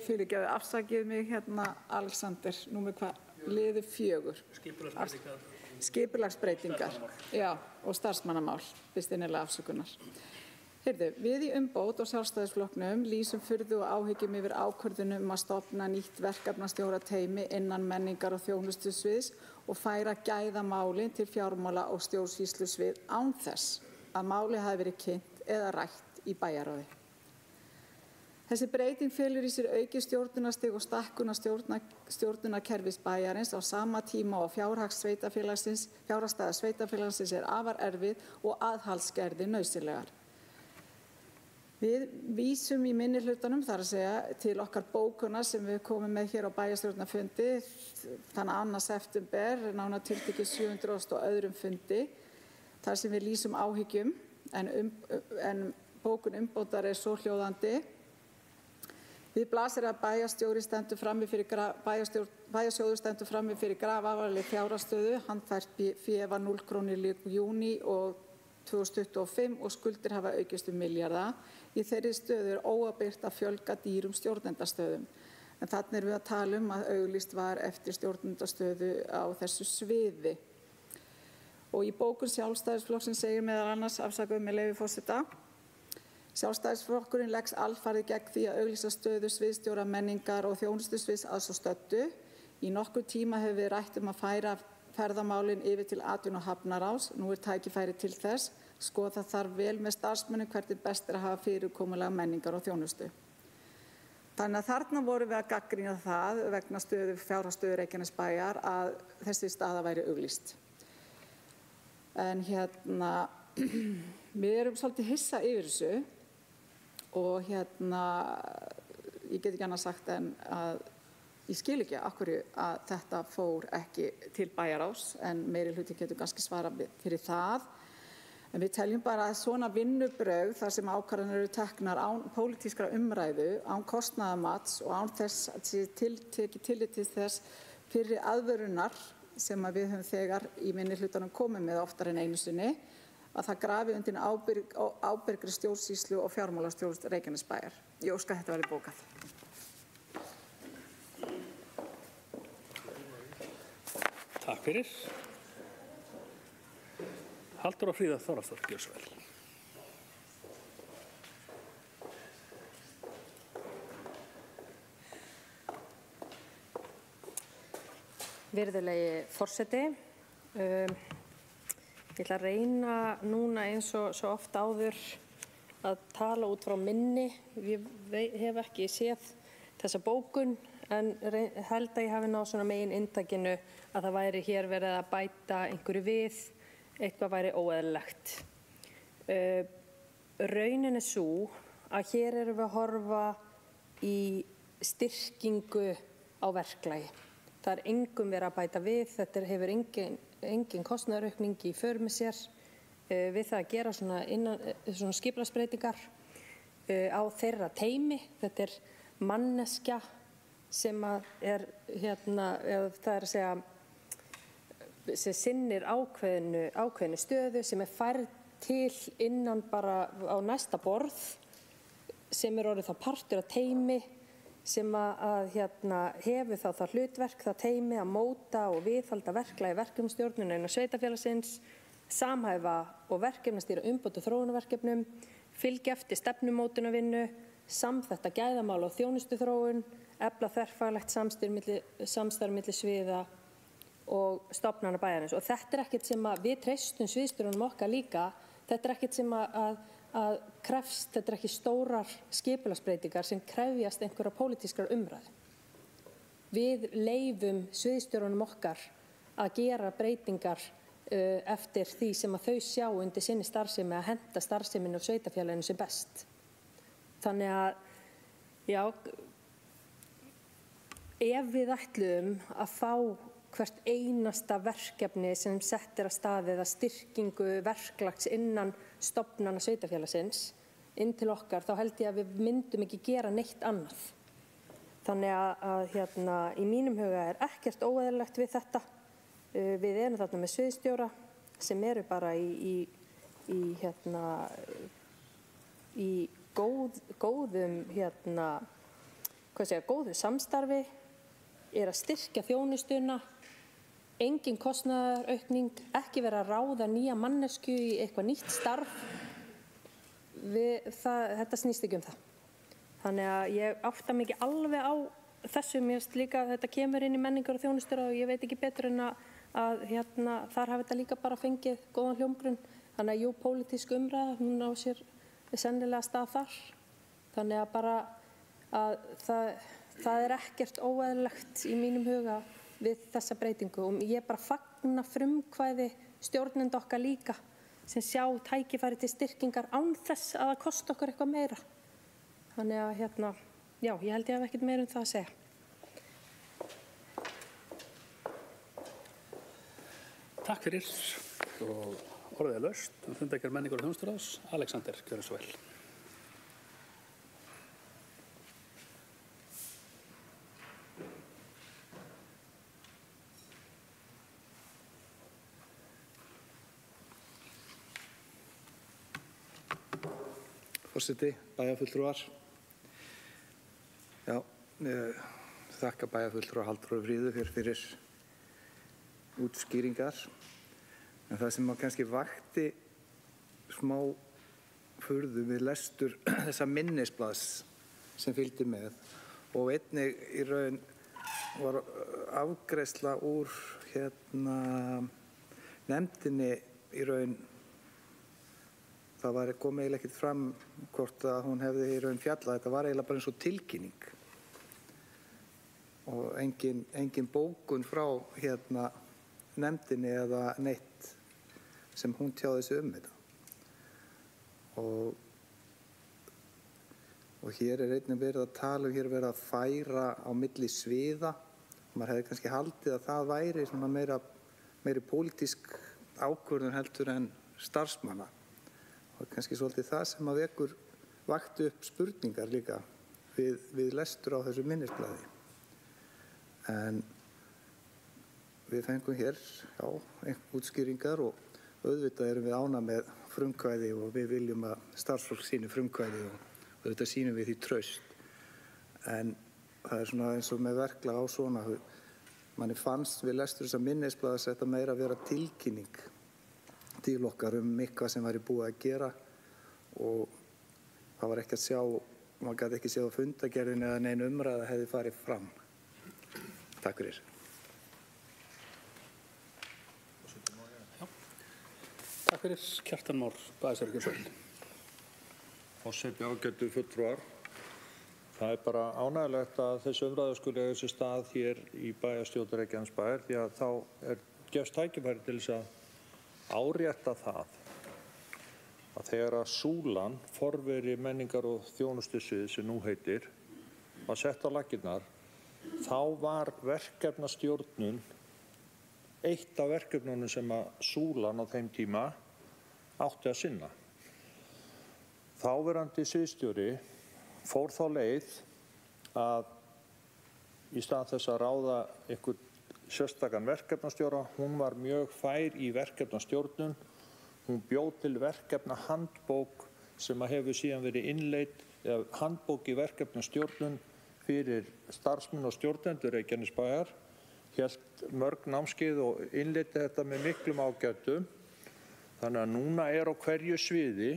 Speaker 2: Fyrirgefðu, afsakið mig hérna, Alexander, númer hvað, liður 4. Skipulagsbreytingar. Já, og starfsmannamál, fyrst innilega afsökunar. Heyrðu, við í Umbót og Sjálfstæðisflokknum lýsum furðu og áhyggjum yfir ákvörðunum að stofna nýtt verkefnastjórateymi innan menningar og þjónustusviðs og færa gæðamálin til fjármála og stjórnsýslusvið án þess að máli hafi verið kynnt eða rætt í bæjarráði. Þessi breyting felur í sér aukið stjórnunarstig og stækkun stjórnunarkerfis bæjarins á sama tíma og fjárhagsstaða sveitarfélagsins er afar erfið og aðhaldsgerðir nauðsynlegar. Við vísum í minnihlutanum, þar að segja, til okkar bókunar sem við komum með hér á bæjarstjórnarfundi þann 2. september, nánar tiltekið 702. fundi, þar sem við lýsum áhyggjum, en bókun umbótar er svo hljóðandi. Við blasir að bæjarsjóður stendur frammi fyrir grafalvarlegri fjárhagsstöðu. Handfært fé var 0 krónur í júní og 2025 og skuldir hafa aukist milljarða. Í þeirri stöðu er óábyrgt að fjölga dýrum stjórnendastöðum. En þarna erum við að tala að auglýst var eftir stjórnendastöðu á þessu sviði. Og í bókun Sjálfstæðisflokksins segir meðal annars, afsakaðu með leyfi forseta, Sjálfstæðisflokkurinn leggst alfarið gegn því að auglýsa stöðu sviðsstjóra menningar og þjónustusviðs að svo stöddu. Í nokkur tíma hefur við rætt að færa ferðamálin yfir til atvinnu- og hafnaráðs. Nú er tækifæri til þess. Skoða þarf vel með starfsmönnum hvernig best er að hafa fyrirkomulag menningar og þjónustu. Þannig að þarna vorum við að gagnrýna það vegna fjárhagsstöðu Reykjanesbæjar að þessi staða væri auglýst. En hérna, við erum svolítið hissa yfir þessu. Og ég get ekki annað sagt en að ég skil ekki af hverju að þetta fór ekki til bæjarráðs, en meiri hluti getur kannski svarað fyrir það. En við teljum bara að svona vinnubrögð þar sem ákvarðanir eru teknar án pólitískra umræðu, án kostnaðarmats og án þess að tekið tillit til þess fyrir aðvörunar sem við höfum þegar í minnihlutanum komið með oftar en einu sinni, að það grafi undir ábyrgri stjórnsýslu og fjármálastjórn Reykjanesbæjar. Ég óska að þetta verði bókað.
Speaker 1: Takk fyrir. Halldóra Fríða Þórhallsdóttir, gjörðu svo vel.
Speaker 3: Virðulegi forseti, ég ætla að reyna núna eins og svo oft áður að tala út frá minni. Ég hef ekki séð þessa bókun en held að ég hafi náð svona megin inntakinu að það væri hér verið að bæta einhverju við, eitthvað væri óeðlilegt. Raunin er sú að hér erum við að horfa í styrkingu á verklagi. Það er engum verið að bæta við, þetta hefur engin kostnaðaraukning í för með sér við það að gera svona skipulagsbreytingar á þeirra teymi. Þetta er manneskja sem er það er að segja sem sinnir ákveðinu stöðu sem er færð til innan bara á næsta borð sem er orðið þá partur af teymi sem hefur þá það hlutverk, það teymi að móta og viðhalda verklagi verkefnastjórnun innan sveitarfélagsins, samhæfa og verkefnastýra umbót og þróunarverkefnum, fylgja eftir stefnumótunarvinnu, samþætta gæðamál og þjónustuþróun, efla þverfaglegt samstarf milli sviða og stofnana bæjarins. Og þetta er ekkert sem við treystum sviðsstjórunum okkar líka, þetta er ekkert sem að krefst, þetta er ekki stórar skipulagsbreytingar sem krefjast einhverja pólitískrar umræðu. Við leyfum sviðsstjórunum okkar að gera breytingar eftir því sem að þau sjá undir sinni starfsemi að henta starfseminu og sveitarfélaginu sem best. Þannig að, já, ef við ætlum að fá hvert einasta verkefni sem sett er að staðið að styrkingu verklags innan stofnana sveitarfélagsins, inn til okkar, þá held ég að við myndum ekki gera neitt annað. Þannig að í mínum huga er ekkert óeðlilegt við þetta. Við erum þarna með sviðsstjóra sem eru bara í góðum góðu samstarfi, er að styrkja þjónustuna, engin kostnaðaraukning, ekki vera að ráða nýja mannesku í eitthvað nýtt starf. Þetta snýst ekki það. Þannig að ég átta mig ekki alveg á þessu. Mér finnst líka að þetta kemur inn í menningar og þjónustur og ég veit ekki betur en að þar hafi þetta líka bara fengið góðan hljómgrunn. Þannig að pólitísk umræða, hún á sér sennilega stað þar. Þannig að bara að það er ekkert óeðlilegt í mínum huga við þessa breytingu og ég bara fagna frumkvæði stjórnenda okkar líka sem sjá tækifæri til styrkingar án þess að það kosti okkur eitthvað meira. Þannig að já, ég held ég hef ekkert meira það að segja.
Speaker 1: Takk fyrir og orðið er laust. Fundargerð menningar og þjónusturáðs. Alexander, gjörðu svo vel.
Speaker 4: Forseti, bæjarfulltrúar. Já, þakka bæjarfulltrúa Halldóru Fríðu fyrir útskýringar. En það sem kannski vakti smá furðu við lestur þessa minnisblaðs sem fylgdi með og einnig í raun var afgreiðsla úr nefndinni í raun. Það var komið eiginlega ekkert fram hvort að hún hefði í raun fjallað. Þetta var eiginlega bara eins og tilkynning og engin bókun frá nefndinni eða neitt sem hún tjáði sig þetta. Og hér er einnig verið að tala hér er verið að færa á milli sviða. Maður hefði kannski haldið að það væri svona meiri pólitísk ákvörðun heldur en starfsmanna. Og kannski svolítið það sem að vakti upp spurningar líka við lestur á þessu minnisblaði. En við fengum hér útskýringar og auðvitað erum við ánægð með frumkvæði og við viljum að starfsfólk sýni frumkvæði og auðvitað sýnum við því traust. En það er svona eins og með verklag á svona. Manni fannst við lestur þessa minnisblaðs þetta meira að vera tilkynning til okkar eitthvað sem væri búið að gera og það var ekki að sjá, maður gæti ekki séð á fundargerðinni eða nein umræða hefði farið fram. Takk fyrir.
Speaker 1: Takk fyrir. Kjartan Már, bæjarstjóri.
Speaker 5: Forseti, ágætu fulltrúar. Það er bara ánægjulegt að þessi umræða skuli eiga sér stað hér í bæjarstjórn Reykjanesbæjar því að þá gefst tækifæri til þess að árétta það að þegar að Súlan, forveri menningar og þjónustusvið sem nú heitir, var sett á laggirnar, þá var verkefnastjórnun eitt af verkefnunum sem að Súlan á þeim tíma átti að sinna. Þáverandi sviðsstjóri fór þá leið að í stað þess að ráða einhvern sérstakan verkefnastjóra, hún var mjög fær í verkefnastjórnun, hún bjóð til verkefnahandbók sem hefur síðan verið innleidd, eða handbók í verkefnastjórnun fyrir starfsmenn og stjórnendur Reykjanesbæjar, hélt mörg námskeið og innleiddi þetta með miklum ágætum. Þannig að núna er á hverju sviði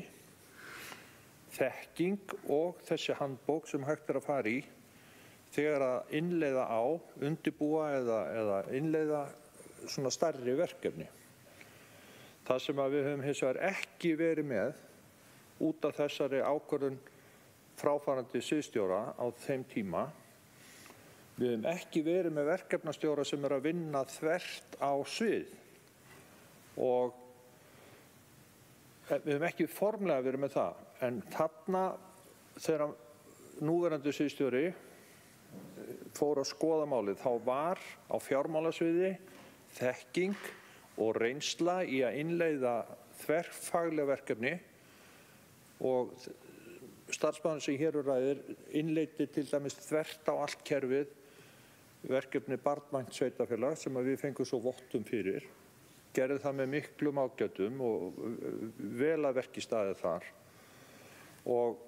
Speaker 5: þekking og þessi handbók sem hægt er að fara í þegar að innleiða á, undirbúa eða innleiða svona stærri verkefni. Það sem að við höfum hins vegar ekki verið með út af þessari ákvörðun fráfarandi sviðsstjóra á þeim tíma. Við höfum ekki verið með verkefnastjóra sem er að vinna þvert á svið og við höfum ekki formlega verið með það. En þarna þegar núverandi sviðsstjóri fór að skoða málið, þá var á fjármálasviði þekking og reynsla í að innleiða þverfagleg verkefni og starfsmaðurinn sem hér ræðir innleiddi til dæmis þvert á allt kerfið verkefni barnvænt sveitarfélag sem við fengum svo vottum fyrir. Gerði það með miklum ágætum og vel að verki staðið þar. Og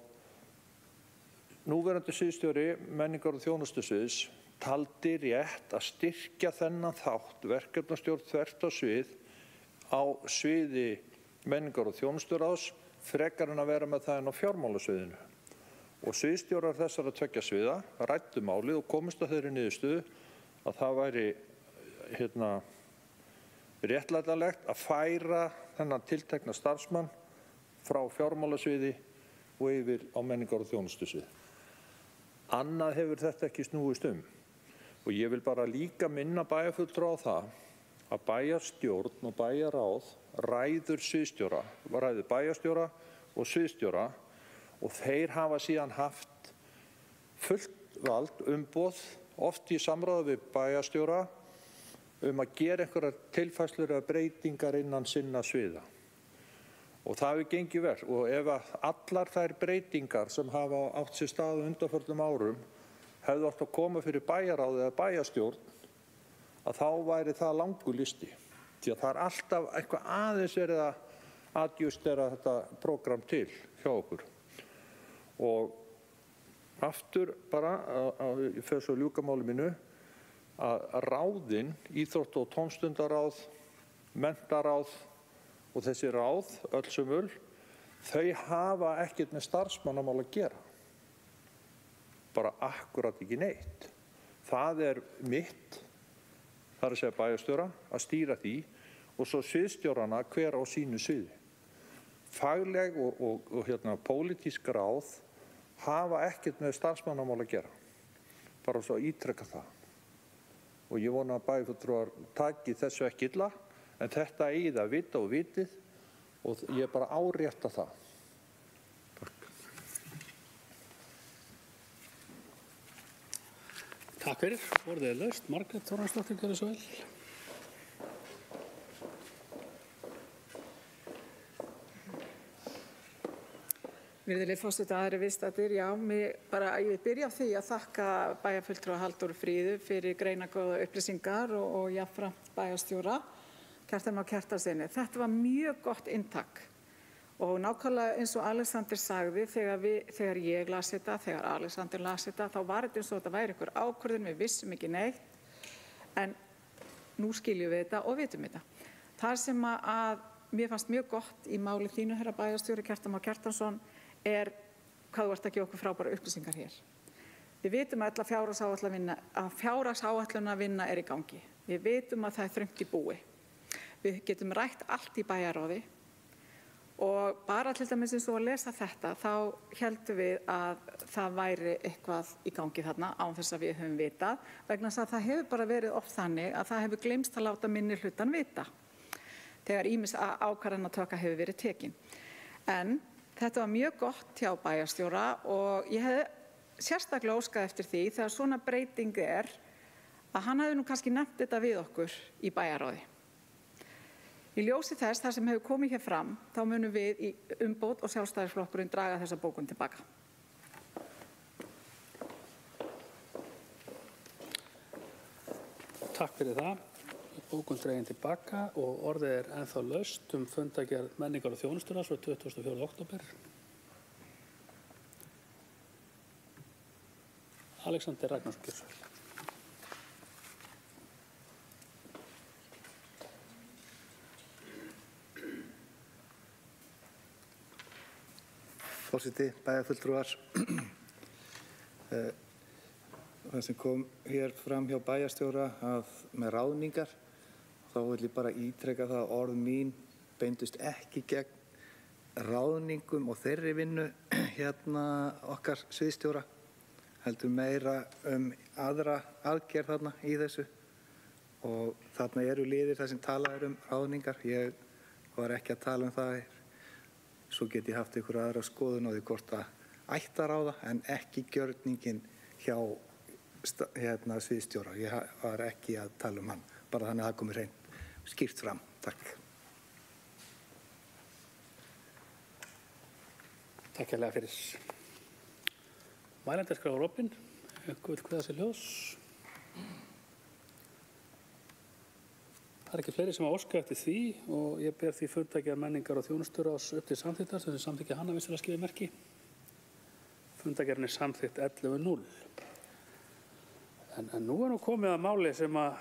Speaker 5: núverandi sviðsstjóri menningar- og þjónustusviðs taldi rétt að styrkja þennan þátt verkefnastjórn þvert á svið á sviði menningar- og þjónusturáðs frekar en að vera með það en á fjármálasviðinu. Og sviðsstjórar þessara tveggja sviða ræddu málið og komust að þeirri niðurstöðu að það væri réttlætanlegt að færa þennan tiltekna starfsmann frá fjármálasviði og yfir á menningar- og þjónustusvið. Annað hefur þetta ekki snúist Og ég vil bara líka minna bæjarfulltrúa á það að bæjarstjórn og bæjarráð ræður sviðsstjóra, ræður bæjarstjóra og sviðsstjóra og þeir hafa síðan haft fullt vald umboð, oft í samráði við bæjarstjóra að gera einhverjar tilfærslur eða breytingar innan sinna sviða. Og það hefur gengið vel og ef allar þær breytingar sem hafa átt sér stað á undanförnum árum hefðu átt að koma fyrir bæjarráð eða bæjarstjórn að þá væri það langur listi. Því að það er alltaf eitthvað aðeins verið að adjustera þetta prógram til hjá okkur. Og aftur bara, ég fer svo ljúka máli mínu, að ráðin, íþrótta- og tómstundaráð, menntaráð og þessi ráð, öll sömul, þau hafa ekkert með starfsmannamál að gera. Bara akkurat ekki neitt. Það mitt, það að segja bæjarstjóra, að stýra því og svo sviðsstjórana hver á sínu sviði. Fagleg og pólitísk ráð hafa ekkert með starfsmannamál að gera. Bara svo ítreka það. Og ég vona að bæjarfulltrúar taki þessu ekki illa, en þetta eigið að vita og vitið og ég bara árétta það.
Speaker 1: Takk fyrir. Orðið laust. Margrét Þórhallsdóttir, gjörðu svo vel.
Speaker 2: Virðulegi forseti, aðrir viðstaddir, já, ég vil byrja á því að þakka bæjarfulltrúa Halldóru Fríðu fyrir greinargóða upplýsingar og jafnframt bæjarstjóra Kjartani Má Kjartanssyni. Þetta var mjög gott inntak og nákvæmlega eins og Alexander sagði þegar ég las þetta, þegar Alexander las þetta, þá var þetta eins og þetta væri einhver ákvörðun, við vissum ekki neitt, en nú skiljum við þetta og vitum þetta. Það sem að mér fannst mjög gott í máli þínu, herra bæjarstjóri Kjartan Má Kjartansson, hvað þú ert að gefa okkur frábæra upplýsingar hér. Við vitum öll að fjárhagsáætlunarvinna í gangi. Við vitum að það er þröngt í búi. Við getum rætt allt í bæjarráði og bara til dæmis eins og að lesa þetta, þá heldum við að það væri eitthvað í gangi þarna án þess að við höfum vitað, vegna þess að það hefur bara verið oft þannig að það hefur gleymst að láta minni hlutann vita þegar ýmis ákvarðanatöka hefur verið tekin. En þetta var mjög gott hjá bæjarstjóra og ég hef sérstaklega óskað eftir því þegar svona breyting að hann hefði nú kannski nefnt þetta við okkur í bæjarráði. Í ljósi þess, það sem hefur komið hér fram, þá munum við í umbót og Sjálfstæðisflokkurinn draga þessa bókun tilbaka.
Speaker 1: Takk fyrir það. Bókun dregin tilbaka og orðið ennþá laust fundargerð menningar- og þjónusturáðs frá 24. október. Alexander Ragnarsson, gjörðu svo vel.
Speaker 4: Forseti, bæjarfulltrúar. Það sem kom hér fram hjá bæjarstjóra með ráðningar, þá vil ég bara ítreka það að orð mín beindust ekki gegn ráðningum og þeirri vinnu okkar sviðsstjóra, heldur meira aðra aðgerð þarna í þessu og þarna eru liðir þar sem talað ráðningar. Ég var ekki að tala það. Svo get ég haft ykkur aðra skoðun á því hvort að ætti að ráða en ekki gjörningin hjá sviðsstjóra. Ég var ekki að tala hann, bara þannig að það komi hreint skýrt fram. Takk.
Speaker 1: Takk hérlega fyrir. Mælendaskrá er opinn. Einhver vill kveða sér ljós? Það er ekki fleiri sem að óska eftir því og ég ber því fundargerð menningar og þjónusturáðs upp til samþykktar sem samþykkja hana vinstri að skrifa merki. Fundargerðin er samþykkt 11.0. En nú er nú komið að máli sem að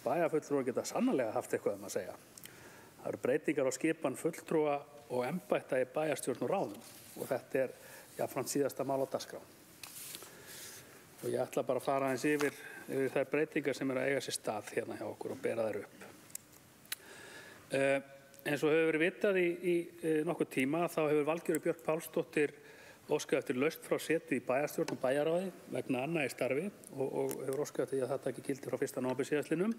Speaker 1: bæjarfulltrúar geta sannarlega haft eitthvað að segja. Það eru breytingar á skipan fulltrúa og embætta í bæjarstjórn og ráðum og þetta er jafnframt síðasta mál á dagskrá. Og ég ætla bara að fara aðeins yfir þær breytingar sem eru að eiga sér stað hérna hjá okkur og bera þær upp. Eins og hefur verið vitað í nokkuð tíma þá hefur Valgerður Björk Pálsdóttir óskað eftir lausn frá setu í bæjarstjórn og bæjarráði vegna annað í starfi og hefur óskað eftir að það taki gildi frá 1. nóvember síðastliðnum.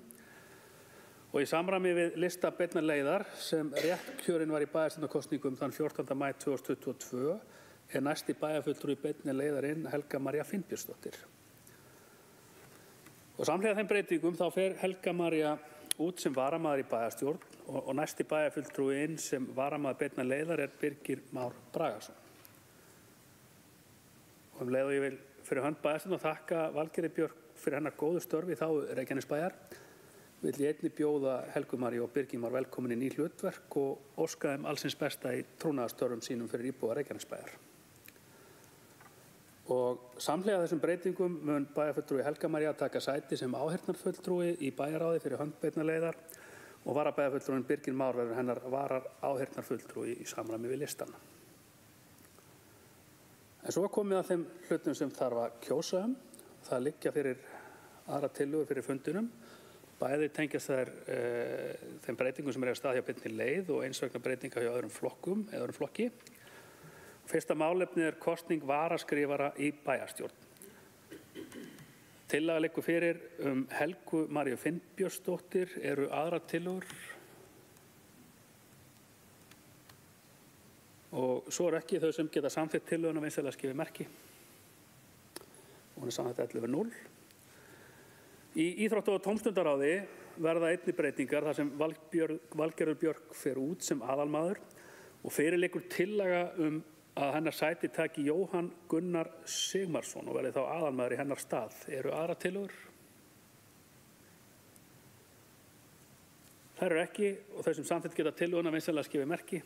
Speaker 1: Og í samræmi við lista beinnar leiðar sem réttkjörin var í bæjarstjórnarkosningum þann 14. maí 2022 er næsti bæjarfulltrúi beinnar leiðarinn Helga María Finnbjörnsdóttir. Og samhliða þeim breytingum þá fer Helga María út sem varamaður í bæjarstjórn og næsti bæjarfulltrúi inn sem varamaður beinnar leiðar er Birgir Már Bragason. Og leið og ég vil fyrir hönd bæjarstjórnar þakka Valgerði Björk fyrir hennar góðu störf í þágu Reykjanesbæjar. Vil ég einnig bjóða Helgu Maríu og Birgi Már velkomin í ný hlutverk og óska þeim allsins besta í trúnaðarstörfum sínum fyrir íbúa Reykjanesbæjar. Og samhliða þessum breytingum mun bæjarfulltrúi Helga María taka sæti sem áheyrnarfulltrúi í bæjarráði fyrir hönd beinnar leiðar og varabæjarfulltrúin Birgir Már verður hennar varar áheyrnarfulltrúi í samræmi við listan. En svo komið að þeim hlutum sem þarf að kjósa það liggja fyrir aðra tillögur fyrir fundinum. Bæði tengjast þær þeim breytingum sem eru að stað hjá beinni leið og eins vegna breytinga hjá öðrum flokki. Fyrsta málefni er kosning varaskrifara í bæjarstjórn. Tillaga liggur fyrir Helgu Maríu Finnbjörnsdóttir. Eru aðra tillögur? Og svo er ekki þau sem geta samþykkt tillöguna vinsamlega skrifa merki. Hún er samþykkt 11.0. Í íþrótta- og tómstundaráði verða einnig breytingar þar sem Valgerður Björk fer út sem aðalmaður og fyrir liggur tillaga að hennar sæti taki Jóhann Gunnar Sigmarsson og verði þá aðalmaður í hennar stað. Eru aðra tillögur? Þær eru ekki og þau sem samþykkt geta tillöguna vinsamlega skrifa merki.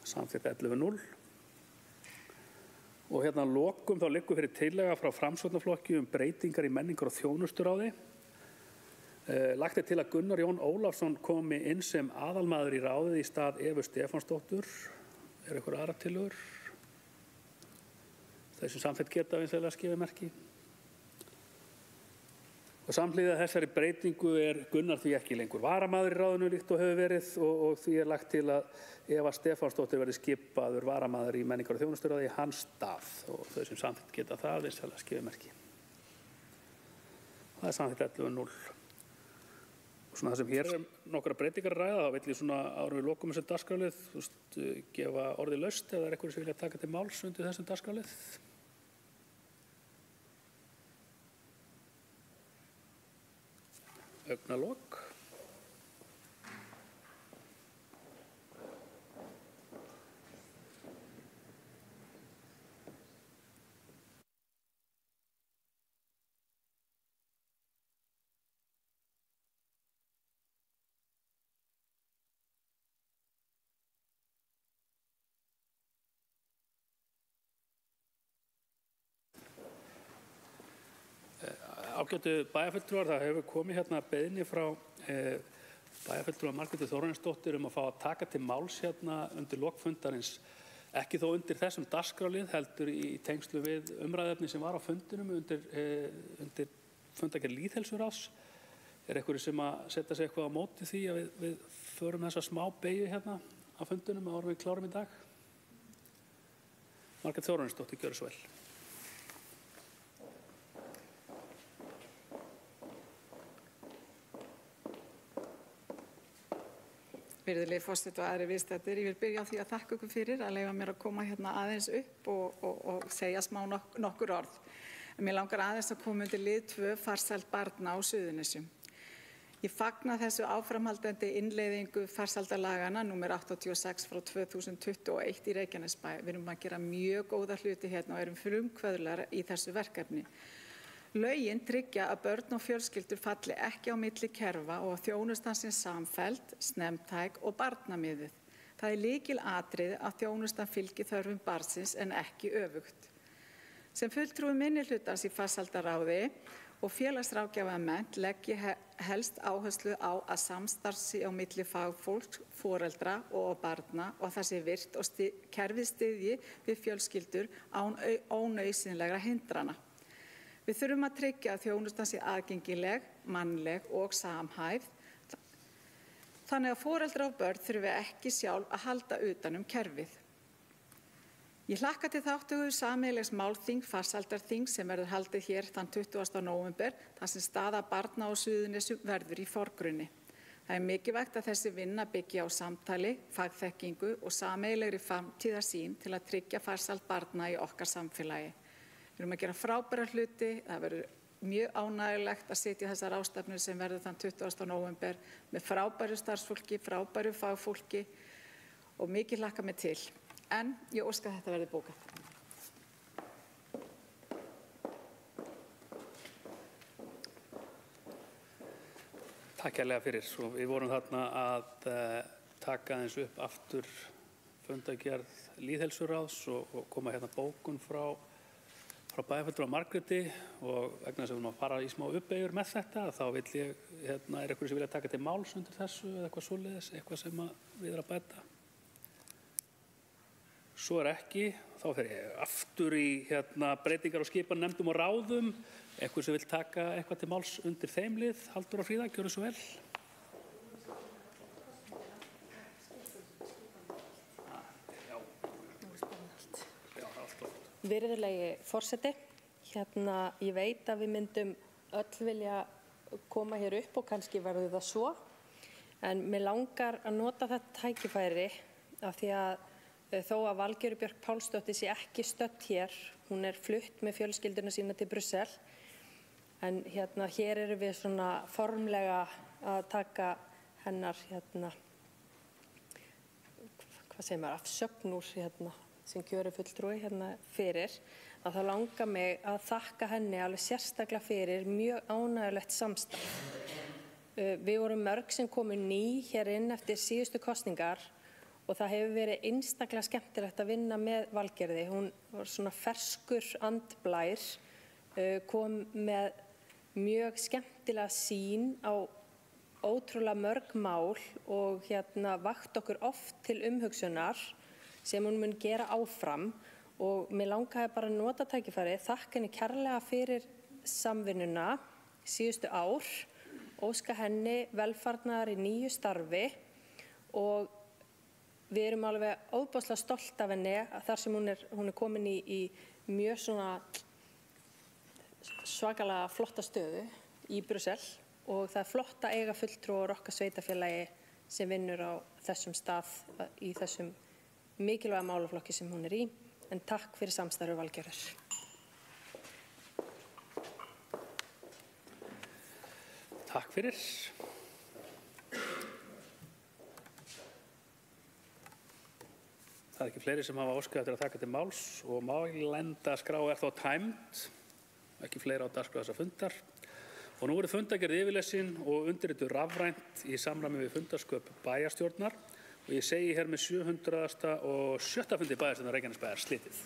Speaker 1: Samþykkt 11.0. Og hérna að lokum þá liggur fyrir tillaga frá Framsóknarflokki breytingar í menningar og þjónusturáði. Lagt er til að Gunnar Jón Ólafsson komi inn sem aðalmaður í ráðið í stað Evu Stefánsdóttur. Er eitthvað aðra tillögur? Þau sem samþykkt geta vinsamlega skrifa merki. Og samhliða þessari breytingu er Gunnar því ekki lengur varamaður í ráðinu líkt og hefur verið og því er lagt til að Eva Stefánsdóttir verði skipaður varamaður í menningar og þjónusturáði í hans stað og þau sem samþykkt geta það vinsamlega skrifa merki. Það er samþykkt 11.0. Og svona það sem hér er nokkra breytingar að ræða, þá vill ég svona áður við lokum þessum dagskrárlið, gefa orðið laust ef það er einhverju sem vilja taka til máls undir þessum dagskrárlið. Augnalok. Ágætu bæjarfulltrúar, það hefur komið hérna beiðni frá bæjarfulltrúar Margréti Þórarinsdóttur að fá að taka til máls hérna undir lok fundarins. Ekki þó undir þessum dagskrárlið, heldur í tengslu við umræðefni sem var á fundinum undir fundargerð lýðheilsuráðs. Er einhverju sem að setja sig eitthvað á móti því að við förum þessa smá beygju hérna á fundinum áður við klárum í dag? Margrét Þórarinsdóttir, gjörðu svo vel.
Speaker 2: Virðulegi forseti og aðrir viðstaddir, ég vil byrja á því að þakka ykkur fyrir að leyfa mér að koma hérna aðeins upp og segja smá nokkur orð. Mér langar aðeins að koma undir lið 2 farsæld barna á Suðurnesjum. Ég fagna þessu áframhaldandi innleiðingu farsældarlaganna nr. 86 frá 2021 í Reykjanesbæ. Við erum að gera mjög góða hluti hérna og erum frumkvöðlar í þessu verkefni. Lögin tryggja að börn og fjölskyldur falli ekki á milli kerfa og að þjónustan sé samfelld, snemmtæk og barnamiðuð. Það er lykilatriði að þjónustan fylgi þörfum barnsins en ekki öfugt. Sem fulltrúi minnihlutans í farsældarráði og félagsráðgjafarnefnd legg ég helst áherslu á að samstarf sé á milli fagfólks, foreldra og barna og það sé virkt og kerfið styðji við fjölskyldur án ónauðsynlegra hindrana. Við þurfum að tryggja að þjónustan sé aðgengileg, mannleg og samhæfð. Þannig að foreldrar og börn þurfi ekki sjálf að halda utan kerfið. Ég hlakka til þátttöku sameiginlegs málþing farsældarþing sem verður haldið hér þann 20. nóvember þar sem staða barna á Suðurnesjum verður í forgrunni. Það er mikilvægt að þessi vinna byggja á samtali, fagþekkingu og sameiginlegri framtíðarsýn til að tryggja farsæld barna í okkar samfélagi. Við erum að gera frábæra hluti, það verður mjög ánægilegt að sitja þessar ráðstefnu sem verður þann 20. nóvember með frábæru starfsfólki, frábæru fagfólki og mikið hlakka mig til. En ég óska að þetta verði bókað.
Speaker 1: Takk kærlega fyrir. Svo við vorum þarna að taka eins upp aftur fundargerð lýðheilsuráðs og koma hérna bókun frá bæjarfulltrúa Margréti og vegna þess að við erum að fara í smá uppbeygjur með þetta þá vil ég, er eitthvað sem vilja taka til máls undir þessu eða eitthvað svoleiðis, eitthvað sem við erum að bæta? Svo er ekki, þá fer ég aftur í breytingar á skipan nefndum og ráðum, eitthvað sem vil taka eitthvað til máls undir þeim lið, Halldóra Fríða, gjörðu svo vel.
Speaker 3: Virðulegi forseti, ég veit að við myndum öll vilja koma hér upp og kannski verður það svo, en mér langar að nota þetta tækifæri af því að þó að Valgerður Björk Pálsdóttir sé ekki stödd hér, hún er flutt með fjölskylduna sína til Brussel, en hér erum við svona formlega að taka hennar, hvað segir maður, afsögn úr sem kjörufulltrúi fyrir, að það langar mig að þakka henni alveg sérstaklega fyrir mjög ánægjulegt samstarf. Við vorum mörg sem komu ný hér inn eftir síðustu kosningar og það hefur verið einstaklega skemmtilegt að vinna með Valgerði. Hún var svona ferskur andblær, kom með mjög skemmtilega sýn á ótrúlega mörg mál og vakt okkur oft til umhugsunar sem hún mun gera áfram og mér langaði bara að nota tækifæri, þakka henni kærlega fyrir samvinnuna síðustu ár, óska henni velfarnaðar í nýju starfi og við erum alveg ofboðslega stolt af henni þar sem hún er komin í mjög svona svakalega flotta stöðu í Brussel og það er flott að eiga fulltrúar okkar sveitarfélagi sem vinnur á þessum stað í þessum mikilvæga málaflokki sem hún er í, en takk fyrir samstarfið Valgerður.
Speaker 1: Takk fyrir. Það er ekki fleiri sem hafa óskað eftir að taka til máls og málendaskrá er þá tæmd, ekki fleiri á dagskrá þessa fundar. Og nú eru fundargerð yfirlesin og undirrituð rafrænt í samræmi við fundarsköp bæjarstjórnar og ég segi hér með 707. fundi bæjarstjórnar Reykjanesbæjar slitið.